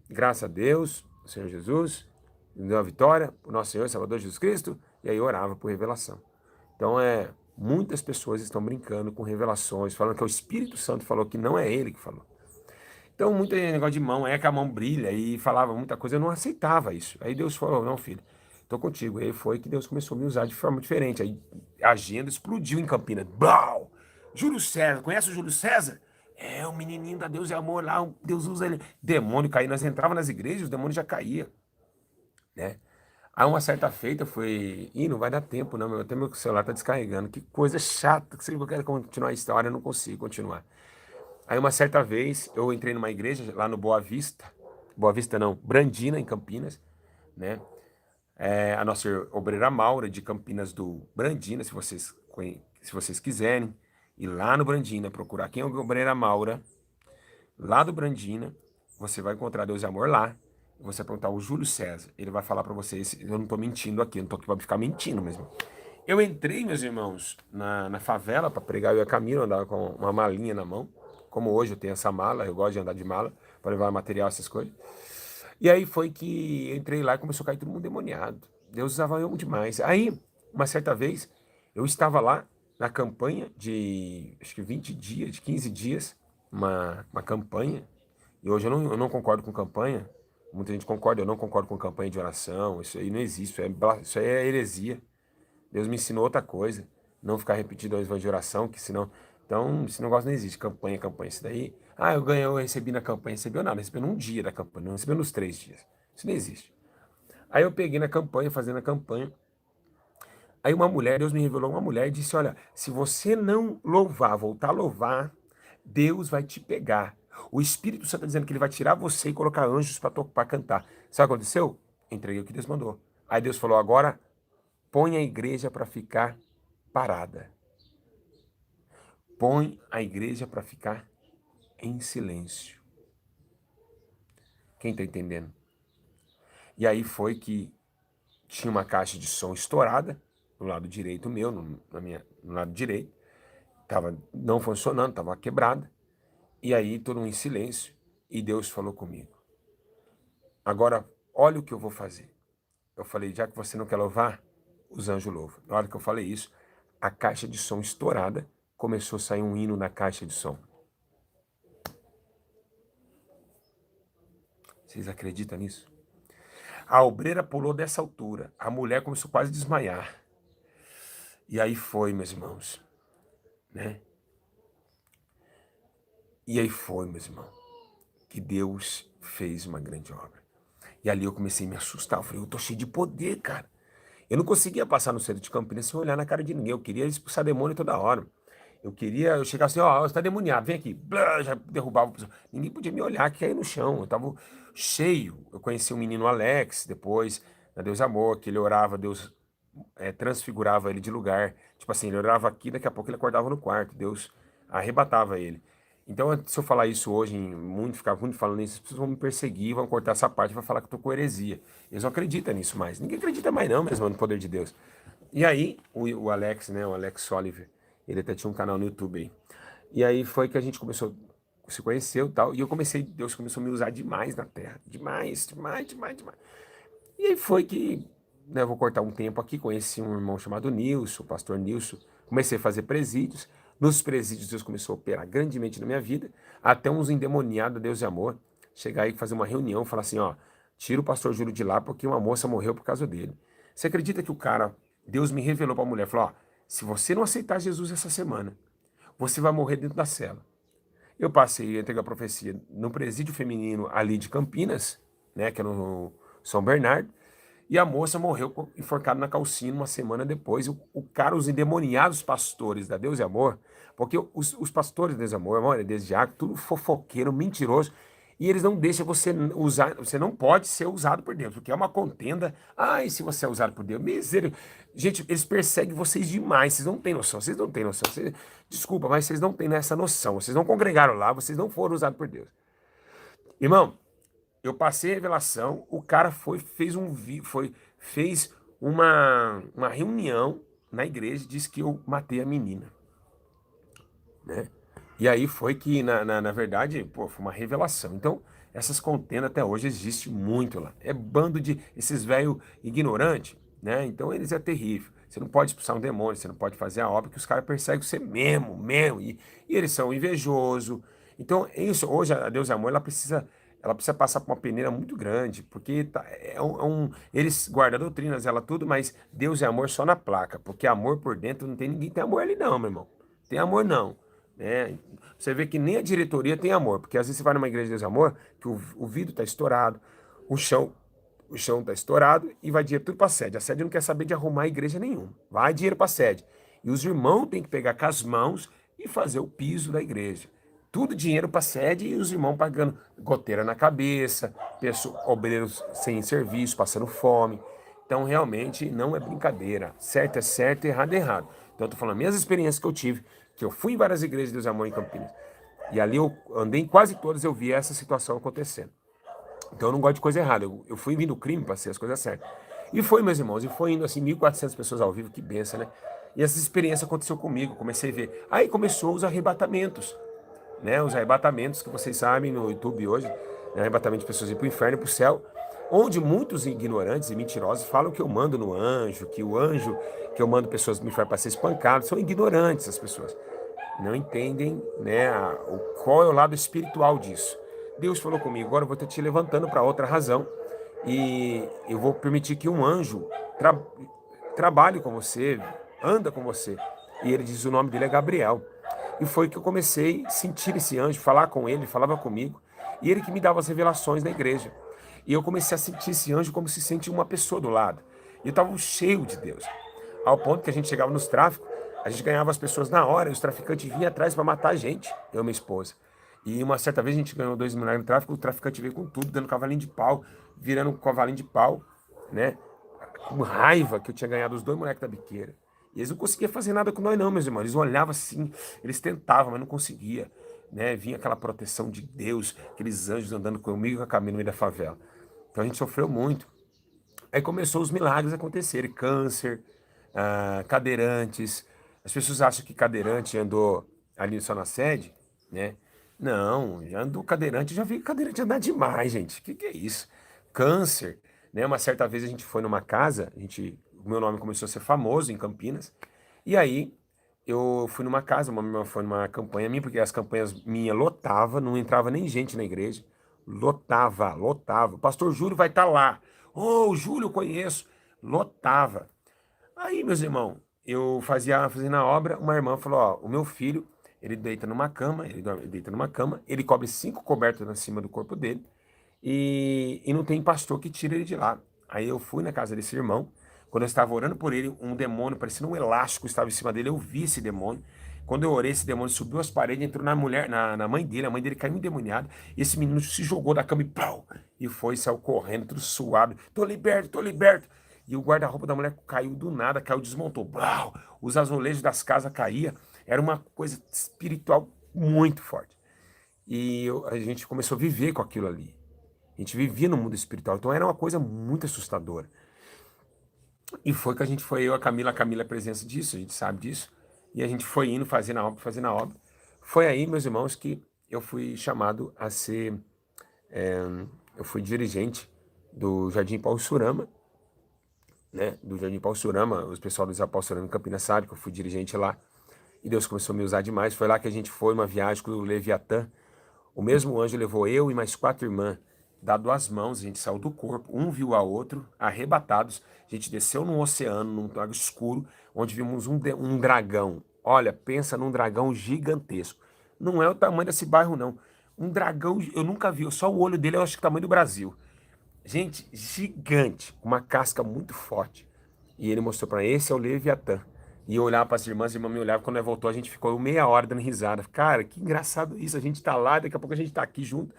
graças a Deus, o Senhor Jesus, nos deu a vitória, o nosso Senhor e Salvador Jesus Cristo, e aí orava por revelação. Então, muitas pessoas estão brincando com revelações, falando que é o Espírito Santo falou, que não é ele que falou. Então, muito negócio de mão, que a mão brilha, e falava muita coisa, eu não aceitava isso. Aí Deus falou, não, filho, estou contigo. E aí foi que Deus começou a me usar de forma diferente. Aí a agenda explodiu em Campinas. Blau! Júlio César, conhece o Júlio César? É, o menininho da Deus e Amor lá, Deus usa ele. Demônio caía, nós entrávamos nas igrejas, os demônios já caíam, né? Aí uma certa feita foi, não vai dar tempo não, até meu celular tá descarregando, que coisa chata, que se eu quero continuar a história, eu não consigo continuar. Aí uma certa vez, eu entrei numa igreja lá no Boa Vista não, Brandina, em Campinas, né? A nossa obreira Maura, de Campinas do Brandina, se vocês quiserem, ir lá no Brandina, procurar quem é a obreira Maura, lá do Brandina, você vai encontrar Deus e Amor lá. Você vai perguntar o Júlio César, ele vai falar para vocês, eu não tô mentindo aqui, eu não tô aqui pra ficar mentindo mesmo. Eu entrei, meus irmãos, na favela para pregar, eu e a Camila, eu andava com uma malinha na mão, como hoje eu tenho essa mala, eu gosto de andar de mala, para levar material, essas coisas. E aí foi que eu entrei lá e começou a cair todo mundo demoniado. Deus usava eu demais. Aí, uma certa vez, eu estava lá na campanha de, acho que 20 dias, de 15 dias, uma campanha. E hoje eu não concordo com campanha. Muita gente concorda, eu não concordo com campanha de oração. Isso aí não existe, isso aí é heresia. Deus me ensinou outra coisa. Não ficar repetindo a evangelho de oração, que senão... Então, esse negócio não existe. Campanha. Isso daí... eu recebi na campanha. Recebeu nada. Recebeu num dia da campanha. Não recebeu nos 3 dias. Isso não existe. Aí eu peguei na campanha, fazendo a campanha. Aí uma mulher, Deus me revelou uma mulher e disse, olha, se você não louvar, voltar a louvar, Deus vai te pegar. O Espírito Santo está dizendo que ele vai tirar você e colocar anjos para cantar. Sabe o que aconteceu? Entreguei o que Deus mandou. Aí Deus falou, agora põe a igreja para ficar parada. Põe a igreja para ficar em silêncio. Quem está entendendo? E aí foi que tinha uma caixa de som estourada no lado direito meu, no lado direito. Estava não funcionando, estava quebrada. E aí todo mundo em silêncio. E Deus falou comigo. Agora, olha o que eu vou fazer. Eu falei, já que você não quer louvar, os anjos louvam. Na hora que eu falei isso, a caixa de som estourada, começou a sair um hino na caixa de som. Vocês acreditam nisso? A obreira pulou dessa altura. A mulher começou quase a desmaiar. E aí foi, meus irmãos, né? E aí foi, meus irmãos, que Deus fez uma grande obra. E ali eu comecei a me assustar. Eu falei, eu tô cheio de poder, cara. Eu não conseguia passar no centro de Campinas sem olhar na cara de ninguém. Eu queria expulsar demônio toda hora. Eu chegava assim, ó, você tá demoniado, vem aqui. Blá, já derrubava o pessoal. Ninguém podia me olhar, que caía no chão. Eu tava cheio. Eu conheci um menino Alex, depois, na Deus Amor, que ele orava, Deus transfigurava ele de lugar. Tipo assim, ele orava aqui, daqui a pouco ele acordava no quarto. Deus arrebatava ele. Então, se eu falar isso hoje, ficar muito falando isso, as pessoas vão me perseguir, vão cortar essa parte, vão falar que eu tô com heresia. Eles não acreditam nisso mais. Ninguém acredita mais não, mesmo, no poder de Deus. E aí, o Alex, né, o Alex Oliver, ele até tinha um canal no YouTube aí. E aí foi que a gente começou a se conhecer e tal, e Deus começou a me usar demais na terra. Demais, demais, demais, demais. E aí foi que, né, eu vou cortar um tempo aqui, conheci um irmão chamado Nilson, o pastor Nilson, comecei a fazer presídios. Nos presídios Deus começou a operar grandemente na minha vida, até uns endemoniados, Deus e amor, chegar aí e fazer uma reunião, falar assim, ó, tira o pastor Júlio de lá porque uma moça morreu por causa dele. Você acredita que o cara, Deus me revelou para a mulher, falou, ó, se você não aceitar Jesus essa semana, você vai morrer dentro da cela. Eu passei a entregar a profecia no presídio feminino ali de Campinas, né, que é no São Bernardo, e a moça morreu enforcada na calcinha uma semana depois. O cara, os endemoniados pastores da Deus e Amor, porque os pastores da Deus e Amor, desde Diácono, tudo fofoqueiro, mentiroso, e eles não deixam você usar, você não pode ser usado por Deus, porque é uma contenda. Ai, se você é usado por Deus, miséria. Gente, eles perseguem vocês demais, vocês não têm noção, desculpa, mas vocês não têm essa noção, vocês não congregaram lá, vocês não foram usados por Deus. Irmão, eu passei a revelação, o cara fez uma reunião na igreja, disse que eu matei a menina, né? E aí foi que, na verdade, pô, foi uma revelação. Então, essas contendas até hoje existem muito lá. É bando de esses velhos ignorantes, né? Então, eles é terrível. Você não pode expulsar um demônio, você não pode fazer a obra que os caras perseguem você mesmo, mesmo. E eles são invejosos. Então, é isso, hoje a Deus é Amor, ela precisa passar por uma peneira muito grande, porque eles guardam doutrinas, ela tudo, mas Deus é amor só na placa, porque amor por dentro não tem ninguém tem amor ali não, meu irmão. Tem amor não, né? Você vê que nem a diretoria tem amor, porque às vezes você vai numa igreja de Deus é Amor, que o vidro tá estourado, o chão o chão tá estourado e vai dinheiro tudo para sede. A sede não quer saber de arrumar igreja nenhuma. Vai dinheiro para sede. E os irmãos têm que pegar com as mãos e fazer o piso da igreja. Tudo dinheiro para sede e os irmãos pagando goteira na cabeça, obreiros sem serviço, passando fome. Então, realmente, não é brincadeira. Certo é certo, errado é errado. Então, eu tô falando minhas experiências que eu tive, que eu fui em várias igrejas de Deus e Amor em Campinas. E ali eu andei em quase todas, eu vi essa situação acontecendo. Então eu não gosto de coisa errada. Eu fui vindo crime para ser as coisas certas. E foi, meus irmãos, e foi indo assim, 1.400 pessoas ao vivo, que benção, né? E essa experiência aconteceu comigo, comecei a ver. Aí começou os arrebatamentos, né? Os arrebatamentos que vocês sabem no YouTube hoje, né? Arrebatamento de pessoas ir para o inferno e para o céu, onde muitos ignorantes e mentirosos falam que eu mando no anjo, que o anjo, que eu mando pessoas no inferno para ser espancado. São ignorantes as pessoas. Não entendem, né, qual é o lado espiritual disso. Deus falou comigo, agora eu vou estar te levantando para outra razão e eu vou permitir que um anjo trabalhe com você, anda com você. E ele diz, o nome dele é Gabriel. E foi que eu comecei a sentir esse anjo, falar com ele, falava comigo, e ele que me dava as revelações na igreja. E eu comecei a sentir esse anjo como se sente uma pessoa do lado. E eu estava cheio de Deus. Ao ponto que a gente chegava nos tráficos, a gente ganhava as pessoas na hora, e os traficantes vinham atrás para matar a gente, eu e minha esposa. E uma certa vez a gente ganhou 2 milhões no tráfico, o traficante veio com tudo, dando cavalinho de pau, virando um cavalinho de pau, né? Com raiva que eu tinha ganhado os 2 moleques da biqueira. E eles não conseguiam fazer nada com nós não, meus irmãos. Eles olhavam assim, eles tentavam, mas não conseguiam. Né? Vinha aquela proteção de Deus, aqueles anjos andando comigo com a caminho no meio da favela. Então a gente sofreu muito. Aí começou os milagres a acontecerem, câncer, cadeirantes. As pessoas acham que cadeirante andou ali só na sede, né? Não, já andou cadeirante, já vi cadeirante andar demais, gente. Que é isso? Câncer, né? Uma certa vez a gente foi numa casa, o meu nome começou a ser famoso em Campinas, e aí eu fui numa casa, uma irmã foi numa campanha minha, porque as campanhas minhas lotava, não entrava nem gente na igreja. Lotava, lotava. O pastor Júlio vai estar lá. Ô, o Júlio eu conheço. Lotava. Aí, meus irmãos, eu fazendo a obra, uma irmã falou, ó, o meu filho, ele deita numa cama, ele deita numa cama, ele cobre 5 cobertas em cima do corpo dele, e não tem pastor que tira ele de lá. Aí eu fui na casa desse irmão, quando eu estava orando por ele, um demônio, parecendo um elástico, estava em cima dele, eu vi esse demônio. Quando eu orei, esse demônio subiu as paredes, entrou na mulher, na mãe dele, a mãe dele caiu endemoniada, e esse menino se jogou da cama e pau! E foi, saiu correndo, tudo suado, tô liberto, tô liberto. E o guarda-roupa da mulher caiu do nada, caiu, desmontou. Blau! Os azulejos das casas caíam. Era uma coisa espiritual muito forte. E a gente começou a viver com aquilo ali. A gente vivia no mundo espiritual. Então era uma coisa muito assustadora. E foi que a gente foi, eu, a Camila é presença disso, a gente sabe disso. E a gente foi indo, fazendo a obra, fazendo a obra. Foi aí, meus irmãos, que eu fui chamado a ser. Eu fui dirigente do Jardim Paulo Surama, né, do Jardim Paulo Surama, os pessoal do Paulo Surama em Campinas sabe que eu fui dirigente lá, e Deus começou a me usar demais. Foi lá que a gente foi, uma viagem com o Leviatã. O mesmo anjo levou eu e mais 4 irmãs, dado as mãos, a gente saiu do corpo, um viu a outro, arrebatados, a gente desceu num oceano, num lago escuro, onde vimos um dragão. Olha, pensa num dragão gigantesco. Não é o tamanho desse bairro, não. Um dragão, eu nunca vi, só o olho dele eu acho que é o tamanho do Brasil. Gente, gigante, com uma casca muito forte. E ele mostrou para mim, esse é o Leviatã. E eu olhava para as irmãs me olhavam, quando ele voltou, a gente ficou meia hora dando risada. Cara, que engraçado isso, a gente tá lá, daqui a pouco a gente tá aqui junto.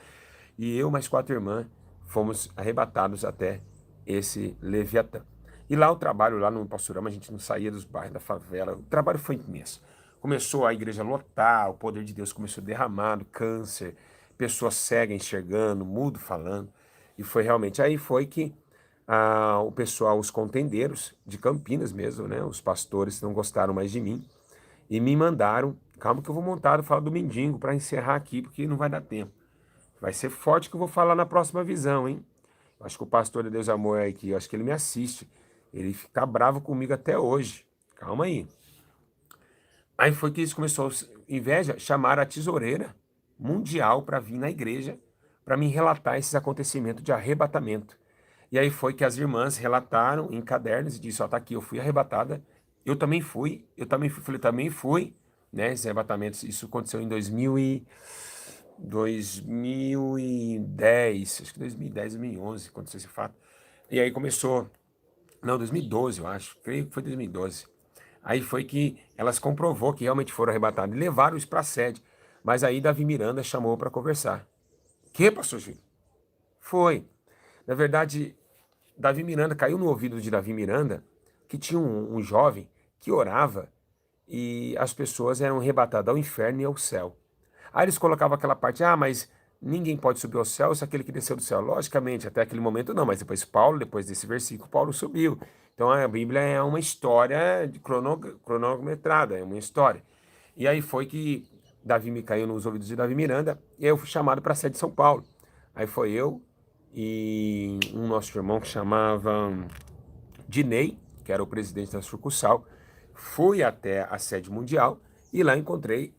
E eu, mais 4 irmãs, fomos arrebatados até esse Leviatã. E lá o trabalho, lá no Pastorama, a gente não saía dos bairros da favela, o trabalho foi imenso. Começou a igreja a lotar, o poder de Deus começou a derramar, câncer, pessoas cegas enxergando, mudo falando. E foi realmente aí foi que o pessoal, os contendeiros de Campinas mesmo, né? Os pastores não gostaram mais de mim e me mandaram. Calma que eu vou montar, falar do mendigo para encerrar aqui, porque não vai dar tempo. Vai ser forte que eu vou falar na próxima visão, hein? Acho que o pastor de Deus e Amor é aqui, acho que ele me assiste. Ele fica bravo comigo até hoje. Calma aí. Aí foi que eles começaram, inveja, chamar a tesoureira mundial para vir na igreja para me relatar esses acontecimentos de arrebatamento. E aí foi que as irmãs relataram em cadernos e disse, ó, tá aqui, eu fui arrebatada, eu também fui, falei, também fui, né, esses arrebatamentos, isso aconteceu em 2010, acho que 2010, 2011, aconteceu esse fato. E aí começou, não, 2012, eu acho, creio que foi 2012. Aí foi que elas comprovou que realmente foram arrebatadas e levaram isso para a sede. Mas aí Davi Miranda chamou para conversar. Que, pastor Gil? Foi. Na verdade, Davi Miranda caiu no ouvido de Davi Miranda que tinha um jovem que orava e as pessoas eram arrebatadas ao inferno e ao céu. Aí eles colocavam aquela parte, mas ninguém pode subir ao céu se aquele que desceu do céu. Logicamente, até aquele momento não, mas depois Paulo, depois desse versículo, Paulo subiu. Então a Bíblia é uma história de cronometrada, é uma história. E aí foi que Davi me caiu nos ouvidos de Davi Miranda, e eu fui chamado para a sede de São Paulo. Aí foi eu e um nosso irmão que chamava Dinei, que era o presidente da sucursal, fui até a sede mundial e lá encontrei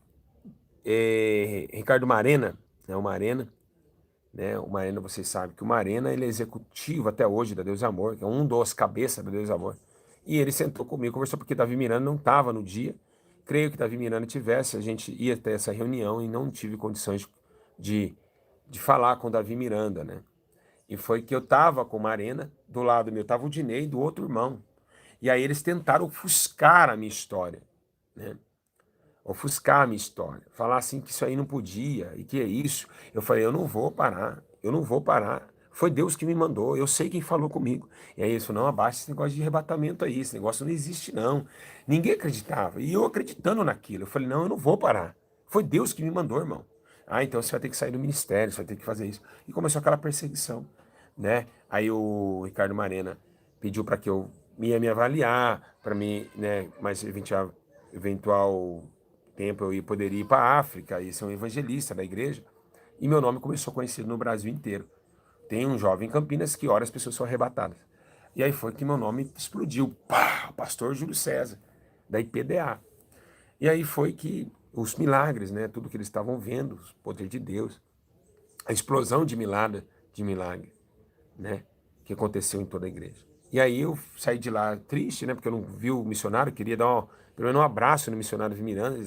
Ricardo Marena, né, o Marena, vocês sabem que o Marena ele é executivo até hoje da Deus e Amor, que é um dos cabeças da Deus e Amor. E ele sentou comigo, conversou porque Davi Miranda não estava no dia. Creio que Davi Miranda tivesse, a gente ia ter essa reunião e não tive condições de falar com Davi Miranda, né? E foi que eu estava com o Marena, do lado meu estava o Dinei, do outro irmão. E aí eles tentaram ofuscar a minha história, né? Ofuscar a minha história, falar assim que isso aí não podia e que é isso. Eu falei, eu não vou parar, eu não vou parar. Foi Deus que me mandou, eu sei quem falou comigo. E aí isso não abaixa esse negócio de arrebatamento aí, esse negócio não existe não. Ninguém acreditava, e eu acreditando naquilo. Eu falei, não, eu não vou parar. Foi Deus que me mandou, irmão. Então você vai ter que sair do ministério, você vai ter que fazer isso. E começou aquela perseguição, né? Aí o Ricardo Marena pediu para que eu ia me avaliar, para mim, né, mais eventual tempo poderia ir para a África e ser um evangelista da igreja. E meu nome começou a ser conhecido no Brasil inteiro. Tem um jovem em Campinas que ora as pessoas são arrebatadas. E aí foi que meu nome explodiu. Pá, pastor Júlio César, da IPDA. E aí foi que os milagres, né, tudo que eles estavam vendo, o poder de Deus, a explosão de milagre, né, que aconteceu em toda a igreja. E aí eu saí de lá triste, né, porque eu não vi o missionário, queria dar pelo menos um abraço no missionário Miranda,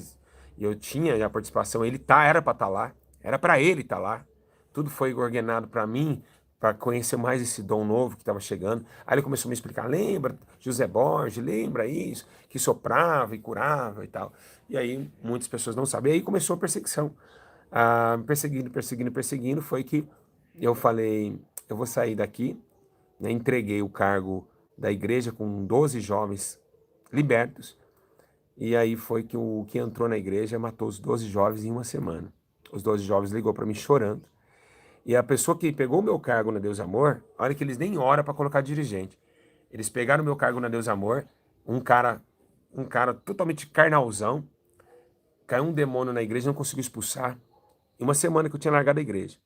e eu tinha a participação, era para estar lá, era para ele estar lá. Tudo foi ordenado para mim, para conhecer mais esse dom novo que estava chegando. Aí ele começou a me explicar, lembra José Borges, lembra isso, que soprava e curava e tal. E aí muitas pessoas não sabem. E aí começou a perseguição. Perseguindo, foi que eu falei, eu vou sair daqui, né, entreguei o cargo da igreja com 12 jovens libertos, e aí foi que o que entrou na igreja matou os 12 jovens em uma semana. Os 12 jovens ligou para mim chorando. E a pessoa que pegou o meu cargo na Deus Amor, olha que eles nem oram para colocar dirigente. Eles pegaram o meu cargo na Deus Amor, um cara totalmente carnalzão, caiu um demônio na igreja, não conseguiu expulsar. Em uma semana que eu tinha largado a igreja,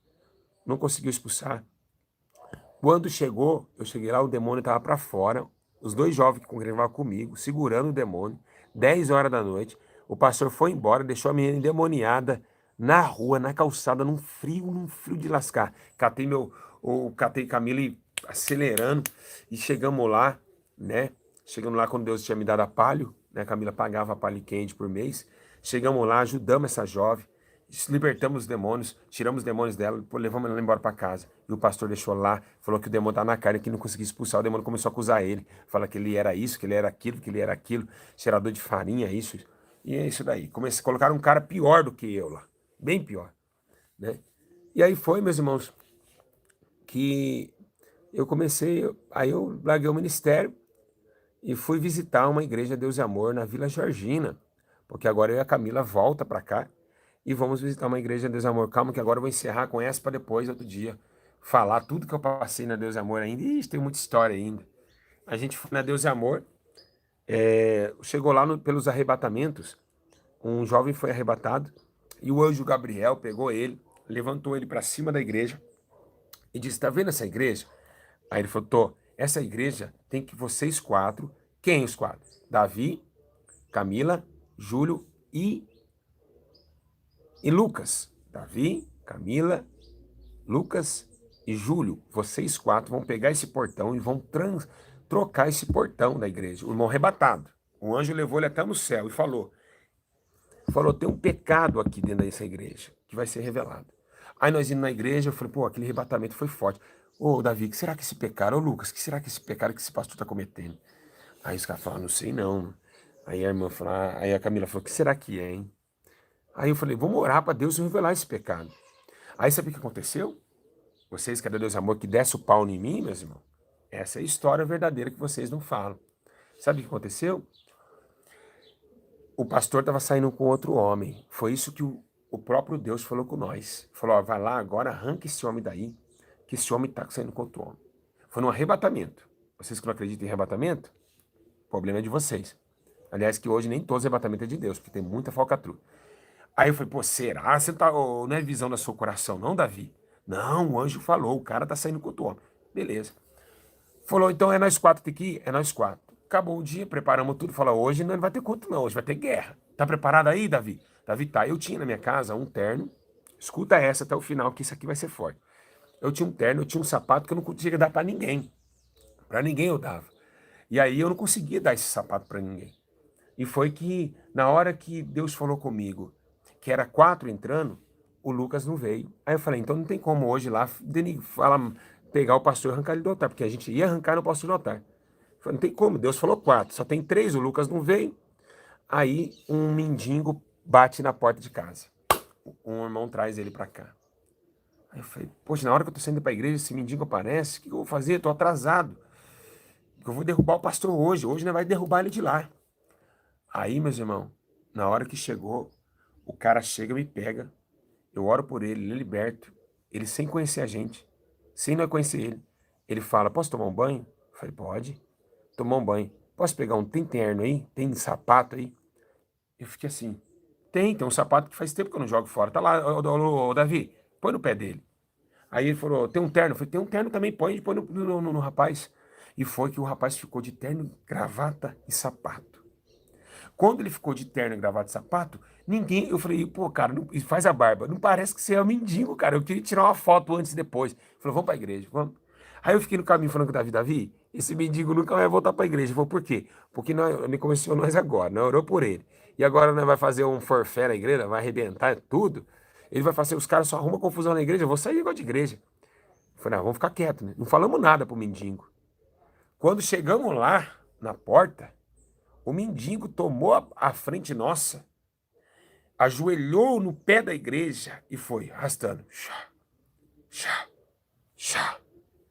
não conseguiu expulsar. Quando chegou, eu cheguei lá, o demônio estava para fora, os dois jovens que congregavam comigo, segurando o demônio, 10 horas da noite. O pastor foi embora, deixou a menina endemoniada na rua, na calçada, num frio de lascar. Catei Camila e acelerando, e chegamos lá, né? Chegamos lá quando Deus tinha me dado a palio, né? A Camila pagava a palio quente por mês. Chegamos lá, ajudamos essa jovem, libertamos os demônios, tiramos os demônios dela, levamos ela embora para casa. E o pastor deixou lá, falou que o demônio tá na carne, que não conseguia expulsar. O demônio começou a acusar ele, fala que ele era isso, que ele era aquilo, cheirador de farinha, isso. E é isso daí. Colocaram um cara pior do que eu lá, bem pior, né? E aí foi, meus irmãos, que eu comecei, aí eu larguei o ministério e fui visitar uma igreja Deus e Amor na Vila Georgina, porque agora eu e a Camila volta para cá e vamos visitar uma igreja Deus e Amor. Calma que agora eu vou encerrar com essa para depois, outro dia, falar tudo que eu passei na Deus e Amor ainda. Ixi, tem muita história ainda. A gente foi na Deus e Amor, chegou lá pelos arrebatamentos, um jovem foi arrebatado e o anjo Gabriel pegou ele, levantou ele para cima da igreja e disse: tá vendo essa igreja? Aí ele falou: tô, essa igreja tem que vocês quatro, quem os quatro? Davi, Camila, Júlio e Lucas. Davi, Camila, Lucas e Júlio, vocês quatro vão pegar esse portão e vão trocar esse portão da igreja. O irmão arrebatado. O anjo levou ele até no céu e falou, tem um pecado aqui dentro dessa igreja que vai ser revelado. Aí nós indo na igreja, eu falei, pô, aquele arrebatamento foi forte. Ô, Davi, que será que esse pecado? Ô, Lucas, que será que esse pecado que esse pastor está cometendo? Aí os caras falaram, não sei não. Aí a irmã falou, aí a Camila falou, que será que é, hein? Aí eu falei, vamos orar para Deus revelar esse pecado. Aí sabe o que aconteceu? Vocês, que é Deus amor, que desce o pau em mim, meus irmãos, essa é a história verdadeira que vocês não falam. Sabe o que aconteceu? O pastor estava saindo com outro homem. Foi isso que o próprio Deus falou com nós. Falou, ó, vai lá agora, arranca esse homem daí, que esse homem está saindo com outro homem. Foi num arrebatamento. Vocês que não acreditam em arrebatamento, o problema é de vocês. Aliás, que hoje nem todos os arrebatamentos é de Deus, porque tem muita falcatrua. Aí eu falei, pô, será? Você tá, não é visão do seu coração, não, Davi? Não, o anjo falou, o cara tá saindo com outro homem. Beleza. Falou, então é nós quatro tem que ir? É nós quatro. Acabou o dia, preparamos tudo. Falou, hoje não vai ter culto não, hoje vai ter guerra. Tá preparado aí, Davi? Davi tá. Eu tinha na minha casa um terno. Escuta essa até o final, que isso aqui vai ser forte. Eu tinha um terno, eu tinha um sapato que eu não conseguia dar pra ninguém. Pra ninguém eu dava. E aí eu não conseguia dar esse sapato pra ninguém. E foi que, na hora que Deus falou comigo, que era 4 entrando, o Lucas não veio. Aí eu falei, então não tem como hoje lá pegar o pastor e arrancar ele do altar, porque a gente ia arrancar no pastor do altar. Eu falei, não tem como, Deus falou 4, só tem 3, o Lucas não veio. Aí um mendigo bate na porta de casa. Um irmão traz ele pra cá. Aí eu falei, poxa, na hora que eu tô saindo pra igreja, esse mendigo aparece, o que eu vou fazer? Eu tô atrasado. Eu vou derrubar o pastor hoje não vai derrubar ele de lá. Aí, meus irmãos, na hora que chegou, o cara chega e me pega, eu oro por ele, ele é liberto, ele sem conhecer a gente, sem não conhecer ele. Ele fala, posso tomar um banho? Eu falei, pode. Tomar um banho. Posso pegar tem terno aí? Tem sapato aí? Eu fiquei assim, tem um sapato que faz tempo que eu não jogo fora. Tá lá, ô, Davi, põe no pé dele. Aí ele falou, tem um terno? Eu falei, tem um terno também, põe no rapaz. E foi que o rapaz ficou de terno, gravata e sapato. Quando ele ficou de terno e gravata e sapato, eu falei, pô, cara, faz a barba. Não parece que você é um mendigo, cara. Eu queria tirar uma foto antes e depois. Ele falou, vamos pra igreja, vamos. Aí eu fiquei no caminho falando com o Davi, esse mendigo nunca vai voltar pra igreja. Ele falou, por quê? Porque ele começou nós agora, nós orou por ele. E agora nós vai fazer um forfé na igreja, vai arrebentar tudo. Ele vai fazer, os caras só arrumam confusão na igreja, eu vou sair igual de igreja. Eu falei, não, vamos ficar quieto, né? Não falamos nada pro mendigo. Quando chegamos lá, na porta, o mendigo tomou a frente nossa, ajoelhou no pé da igreja e foi arrastando. Chá, chá, chá,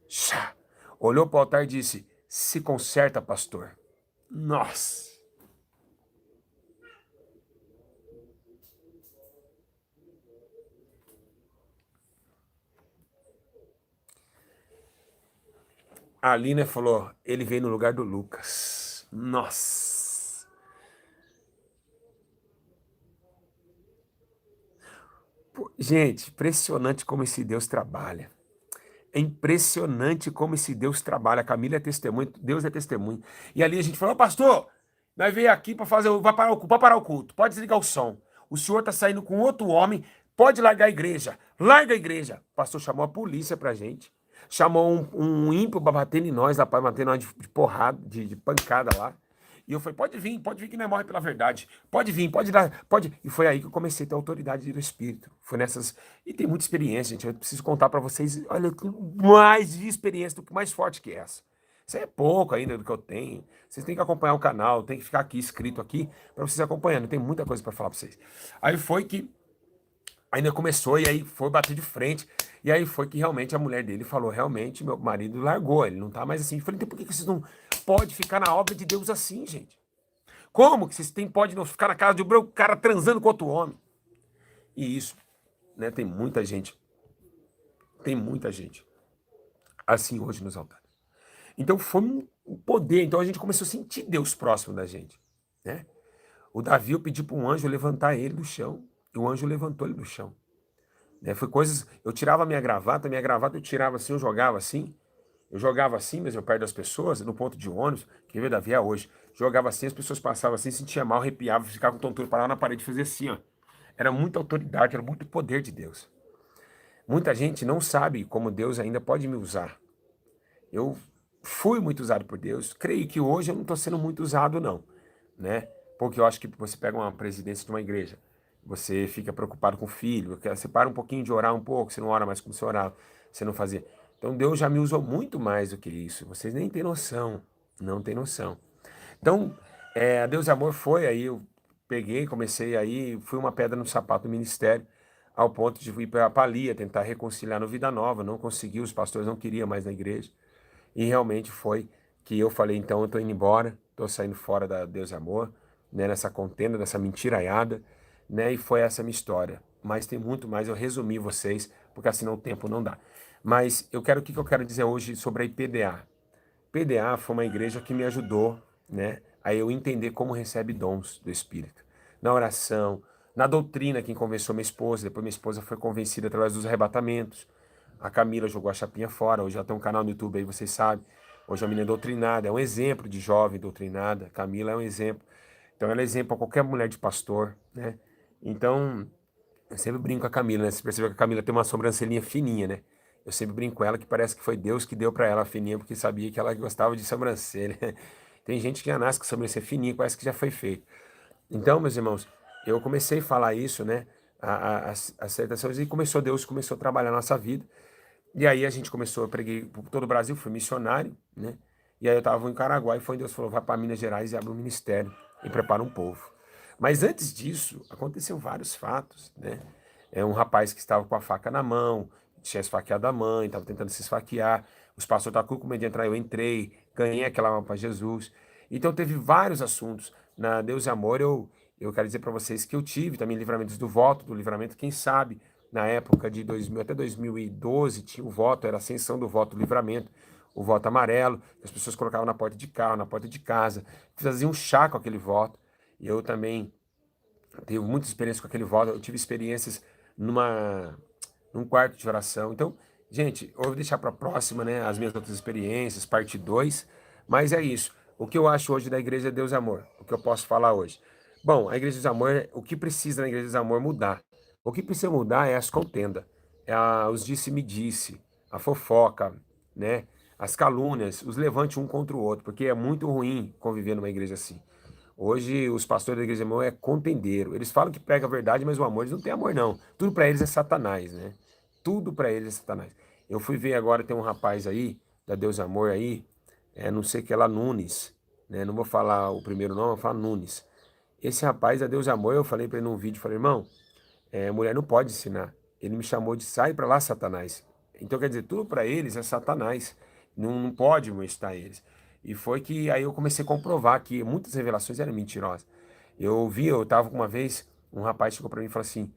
chá. Olhou para o altar e disse, se conserta, pastor. Nossa. A Aline falou, ele veio no lugar do Lucas. Nossa. Pô, gente, impressionante como esse Deus trabalha. É impressionante como esse Deus trabalha. A Camila é testemunho, Deus é testemunho. E ali a gente falou, pastor, nós veio aqui para fazer, vai parar o culto, pode desligar o som. O senhor está saindo com outro homem, pode largar a igreja. Larga a igreja. O pastor chamou a polícia pra gente. Chamou um ímpio para bater em nós, lá, para bater nós de porrada, de pancada lá. E eu falei, pode vir que não morre pela verdade. Pode vir, pode dar, pode. E foi aí que eu comecei a ter autoridade do Espírito. Foi nessas. E tem muita experiência, gente. Eu preciso contar para vocês, olha, mais de experiência do que mais forte que essa. Isso é pouco ainda do que eu tenho. Vocês têm que acompanhar o canal, tem que ficar aqui, inscrito aqui, para vocês acompanhando. Tem muita coisa para falar para vocês. Aí foi que ainda começou, e aí foi bater de frente. E aí foi que realmente a mulher dele falou, realmente, meu marido largou, ele não tá mais assim. Eu falei, então por que vocês não podem ficar na obra de Deus assim, gente? Como que vocês podem não ficar na casa de um cara transando com outro homem? E isso, né, tem muita gente assim hoje nos altares. Então foi um poder, então a gente começou a sentir Deus próximo da gente, né? O Davi, eu pedi para um anjo levantar ele do chão, e o anjo levantou ele do chão, né? Foi coisas, eu tirava minha gravata eu tirava assim, eu jogava assim, mas eu perto das pessoas, no ponto de ônibus, que veio Davi é hoje, jogava assim, as pessoas passavam assim, sentia mal, arrepiava, ficava com tontura, parava na parede e fazia assim, ó. Era muita autoridade, era muito poder de Deus. Muita gente não sabe como Deus ainda pode me usar. Eu fui muito usado por Deus, creio que hoje eu não estou sendo muito usado não, né? Porque eu acho que você pega uma presidência de uma igreja, você fica preocupado com o filho, você para um pouquinho de orar um pouco, você não ora mais como você orava, você não fazia. Então Deus já me usou muito mais do que isso, vocês nem têm noção, não têm noção. Então, a Deus Amor foi, aí eu peguei, comecei aí, fui uma pedra no sapato do ministério, ao ponto de ir para a Lia, tentar reconciliar no Vida Nova, não consegui, os pastores não queriam mais na igreja, e realmente foi que eu falei, então eu estou indo embora, estou saindo fora da Deus Amor, né, nessa contenda, dessa mentiraiada, né, e foi essa minha história. Mas tem muito mais, eu resumi vocês, porque assim o tempo não dá. Mas o que eu quero dizer hoje sobre a IPDA? PDA foi uma igreja que me ajudou, né, a eu entender como recebe dons do Espírito. Na oração, na doutrina, quem convenceu minha esposa, depois minha esposa foi convencida através dos arrebatamentos. A Camila jogou a chapinha fora, hoje ela tem um canal no YouTube aí, vocês sabem. Hoje a menina é doutrinada, é um exemplo de jovem doutrinada. Camila é um exemplo. Então ela é exemplo para qualquer mulher de pastor, né? Então, eu sempre brinco com a Camila, né? Você percebeu que a Camila tem uma sobrancelhinha fininha, né? Eu sempre brinco com ela que parece que foi Deus que deu para ela a fininha, porque sabia que ela gostava de sobrancelha. Tem gente que já nasce com sobrancelha fininha, parece que já foi feito. Então, meus irmãos, eu comecei a falar isso, né? As aceitações, e Deus começou a trabalhar na nossa vida. E aí a gente começou, eu preguei por todo o Brasil, fui missionário, né? E aí eu estava em Caraguá e foi Deus falou, vai para Minas Gerais e abre um ministério e prepara um povo. Mas antes disso, aconteceu vários fatos, né? É um rapaz que estava com a faca na mão, tinha esfaqueado a mãe, estava tentando se esfaquear. Os pastores estavam com medo de entrar, eu entrei, ganhei aquela alma para Jesus. Então teve vários assuntos. Na Deus e Amor, eu quero dizer para vocês que eu tive também livramentos do livramento, quem sabe, na época de 2000 até 2012, tinha o voto, era a ascensão do voto do livramento, o voto amarelo, que as pessoas colocavam na porta de carro, na porta de casa, faziam um chá com aquele voto. E eu também tive muita experiência com aquele voto, eu tive experiências numa, num quarto de oração. Então, gente, eu vou deixar para a próxima, né, as minhas outras experiências, parte 2. Mas é isso. O que eu acho hoje da Igreja Deus e Amor? O que eu posso falar hoje? Bom, a Igreja Deus e Amor, o que precisa na Igreja Deus e Amor mudar? O que precisa mudar é as contendas, os disse-me-disse, a fofoca, né? As calúnias, os levante um contra o outro, porque é muito ruim conviver numa igreja assim. Hoje, os pastores da igreja irmão é contendeiro. Eles falam que prega a verdade, mas o amor, eles não têm amor, não. Tudo para eles é Satanás, né? Tudo para eles é Satanás. Eu fui ver agora, tem um rapaz aí, da Deus Amor aí, não sei o que é lá, Nunes, né? Não vou falar o primeiro nome, vou falar Nunes. Esse rapaz, da Deus Amor, eu falei para ele num vídeo, falei, irmão, mulher não pode ensinar. Ele me chamou de sai para lá, Satanás. Então, quer dizer, tudo para eles é Satanás. Não pode molestar eles. E foi que aí eu comecei a comprovar que muitas revelações eram mentirosas. Eu estava uma vez, um rapaz chegou para mim e falou assim: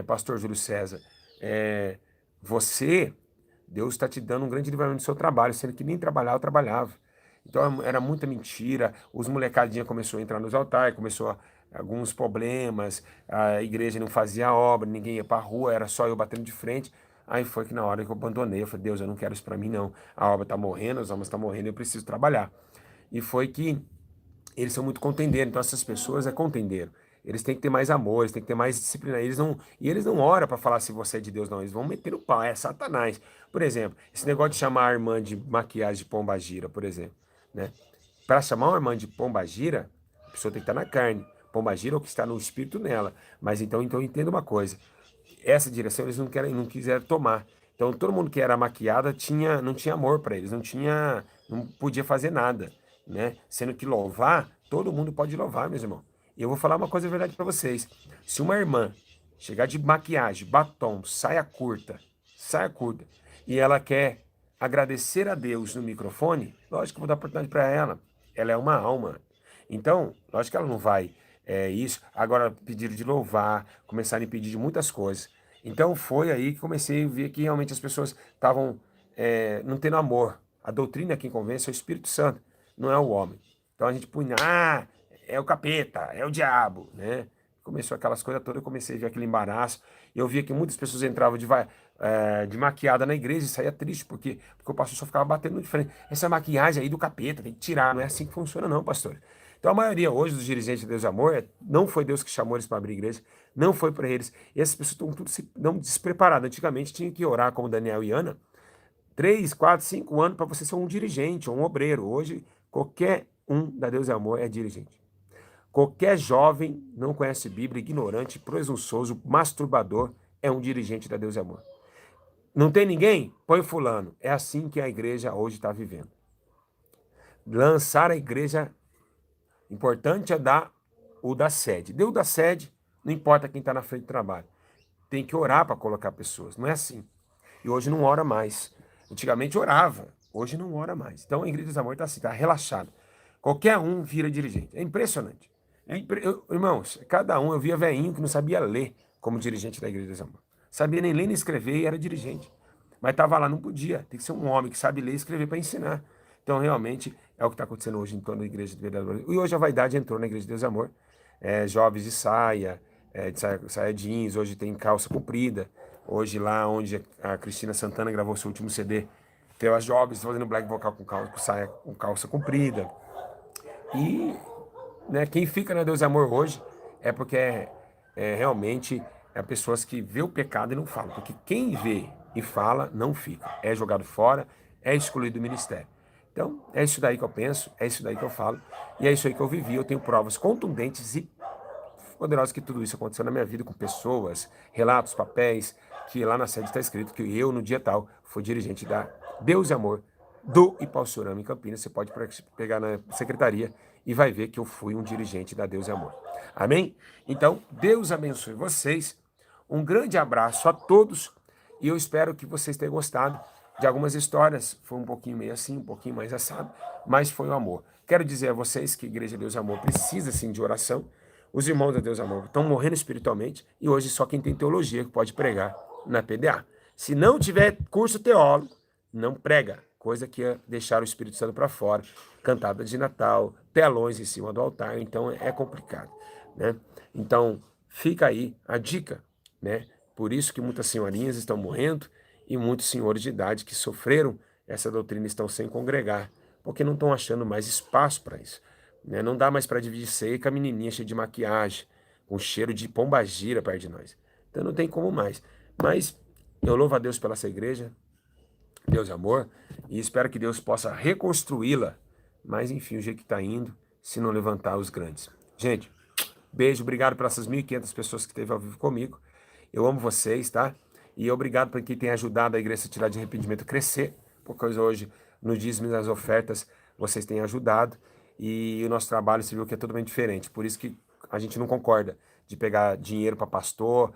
pastor Júlio César, é, você, Deus está te dando um grande livramento do seu trabalho, sendo que nem trabalhar eu trabalhava. Então era muita mentira, os molecadinha começou a entrar nos altares, alguns problemas, a igreja não fazia obra, ninguém ia para a rua, era só eu batendo de frente. Aí foi que na hora que eu abandonei, eu falei, Deus, eu não quero isso para mim não. A obra está morrendo, as almas estão morrendo, eu preciso trabalhar. E foi que eles são muito contendeiros, então essas pessoas é contendeiro. Eles têm que ter mais amor, eles têm que ter mais disciplina. Eles não oram para falar se você é de Deus, não. Eles vão meter o pau, é Satanás. Por exemplo, esse negócio de chamar a irmã de maquiagem de pombagira, por exemplo, né? Para chamar uma irmã de pombagira, a pessoa tem que estar na carne. Pombagira é o que está no espírito nela. Mas então entenda uma coisa. Essa direção eles não quiseram tomar. Então todo mundo que era maquiada não tinha amor para eles, não podia fazer nada, né? Sendo que louvar, todo mundo pode louvar, meus irmãos. E eu vou falar uma coisa verdade para vocês. Se uma irmã chegar de maquiagem, batom, saia curta, e ela quer agradecer a Deus no microfone, lógico que eu vou dar oportunidade para ela. Ela é uma alma. Então, lógico que ela não vai isso. Agora, pediram de louvar, começaram a pedir de muitas coisas. Então, foi aí que comecei a ver que realmente as pessoas estavam não tendo amor. A doutrina quem convence é o Espírito Santo, não é o homem. Então a gente punha, é o capeta, é o diabo, né? Começou aquelas coisas todas, eu comecei a ver aquele embaraço. E eu via que muitas pessoas entravam de maquiada na igreja e saía triste, porque o pastor só ficava batendo de frente. Essa maquiagem aí do capeta, tem que tirar, não é assim que funciona não, pastor. Então a maioria hoje dos dirigentes de Deus e Amor, não foi Deus que chamou eles para abrir igreja, não foi para eles. E essas pessoas estão tudo não despreparadas. Antigamente tinha que orar como Daniel e Ana, 3, 4, 5 anos para você ser um dirigente ou um obreiro. Hoje, qualquer um da Deus e Amor é dirigente. Qualquer jovem não conhece Bíblia, ignorante, presunçoso, masturbador, é um dirigente da Deus e Amor. Não tem ninguém? Põe fulano. É assim que a igreja hoje está vivendo. Lançar a igreja, importante é dar o da sede. Deu o da sede, não importa quem está na frente do trabalho. Tem que orar para colocar pessoas. Não é assim. E hoje não ora mais. Antigamente orava, hoje não ora mais. Então a Igreja dos Amor está assim, está relaxada. Qualquer um vira dirigente. É impressionante. Irmãos, cada um, eu via velhinho que não sabia ler como dirigente da Igreja dos Amor. Sabia nem ler nem escrever e era dirigente. Mas estava lá, não podia. Tem que ser um homem que sabe ler e escrever para ensinar. Então realmente é o que está acontecendo hoje em torno da Igreja de Verdade. E hoje a vaidade entrou na Igreja de Deus e Amor. Jovens de saia, saia jeans, hoje tem calça comprida. Hoje lá onde a Cristina Santana gravou seu último CD, tem as jovens fazendo black vocal com calça comprida. E né, quem fica na Deus e Amor hoje é porque realmente pessoas que vê o pecado e não falam. Porque quem vê e fala não fica. É jogado fora, é excluído do ministério. Então, é isso daí que eu penso, é isso daí que eu falo, e é isso aí que eu vivi. Eu tenho provas contundentes e poderosas que tudo isso aconteceu na minha vida com pessoas, relatos, papéis, que lá na sede está escrito que eu, no dia tal, fui dirigente da Deus e Amor do Ipauçurama, em Campinas. Você pode pegar na secretaria e vai ver que eu fui um dirigente da Deus e Amor. Amém? Então, Deus abençoe vocês. Um grande abraço a todos e eu espero que vocês tenham gostado de algumas histórias. Foi um pouquinho meio assim, um pouquinho mais assado, mas foi o amor. Quero dizer a vocês que a Igreja Deus e Amor precisa sim de oração. Os irmãos da Deus e Amor estão morrendo espiritualmente e hoje só quem tem teologia que pode pregar na PDA. Se não tiver curso teólogo, não prega, coisa que é deixar o Espírito Santo para fora, cantada de Natal, telões em cima do altar, então é complicado, né? Então, fica aí a dica, né? Por isso que muitas senhorinhas estão morrendo e muitos senhores de idade que sofreram essa doutrina estão sem congregar, porque não estão achando mais espaço para isso, né? Não dá mais para dividir ceia com a menininha cheia de maquiagem, com cheiro de pombagira perto de nós. Então não tem como mais. Mas eu louvo a Deus pela essa igreja, Deus é amor, e espero que Deus possa reconstruí-la. Mas enfim, o jeito que está indo, se não levantar os grandes. Gente, beijo, obrigado por essas 1.500 pessoas que esteve ao vivo comigo. Eu amo vocês, tá? E obrigado por quem tem ajudado a Igreja Atividade de Arrependimento a crescer, porque hoje, no dízimo e nas ofertas, vocês têm ajudado. E o nosso trabalho, você viu que é totalmente diferente. Por isso que a gente não concorda de pegar dinheiro para pastor,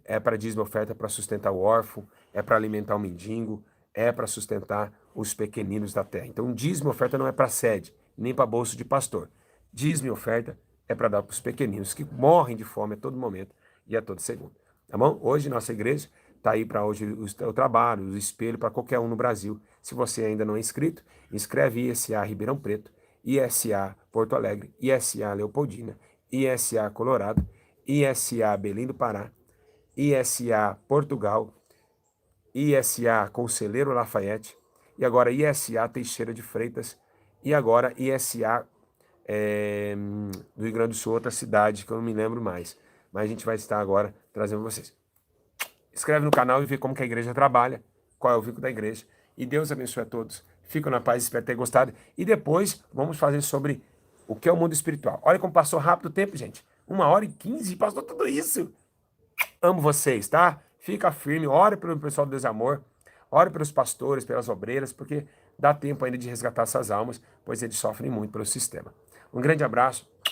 é para dízimo e oferta para sustentar o órfão, é para alimentar o mendigo, é para sustentar os pequeninos da terra. Então, dízimo e oferta não é para sede, nem para bolso de pastor. Dízimo e oferta é para dar para os pequeninos que morrem de fome a todo momento e a todo segundo. Tá bom? Hoje, nossa igreja está aí para hoje o trabalho, o espelho para qualquer um no Brasil. Se você ainda não é inscrito, inscreve ISA Ribeirão Preto, ISA Porto Alegre, ISA Leopoldina, ISA Colorado, ISA Belém do Pará, ISA Portugal, ISA Conselheiro Lafayette, e agora ISA Teixeira de Freitas, e agora ISA do Rio Grande do Sul, outra cidade que eu não me lembro mais. Mas a gente vai estar agora trazendo vocês. Inscreve no canal e vê como que a igreja trabalha, qual é o vínculo da igreja. E Deus abençoe a todos. Fico na paz, espero ter gostado. E depois vamos fazer sobre o que é o mundo espiritual. Olha como passou rápido o tempo, gente. 1h15, passou tudo isso. Amo vocês, tá? Fica firme, ore pelo pessoal do Desamor, ore pelos pastores, pelas obreiras, porque dá tempo ainda de resgatar essas almas, pois eles sofrem muito pelo sistema. Um grande abraço,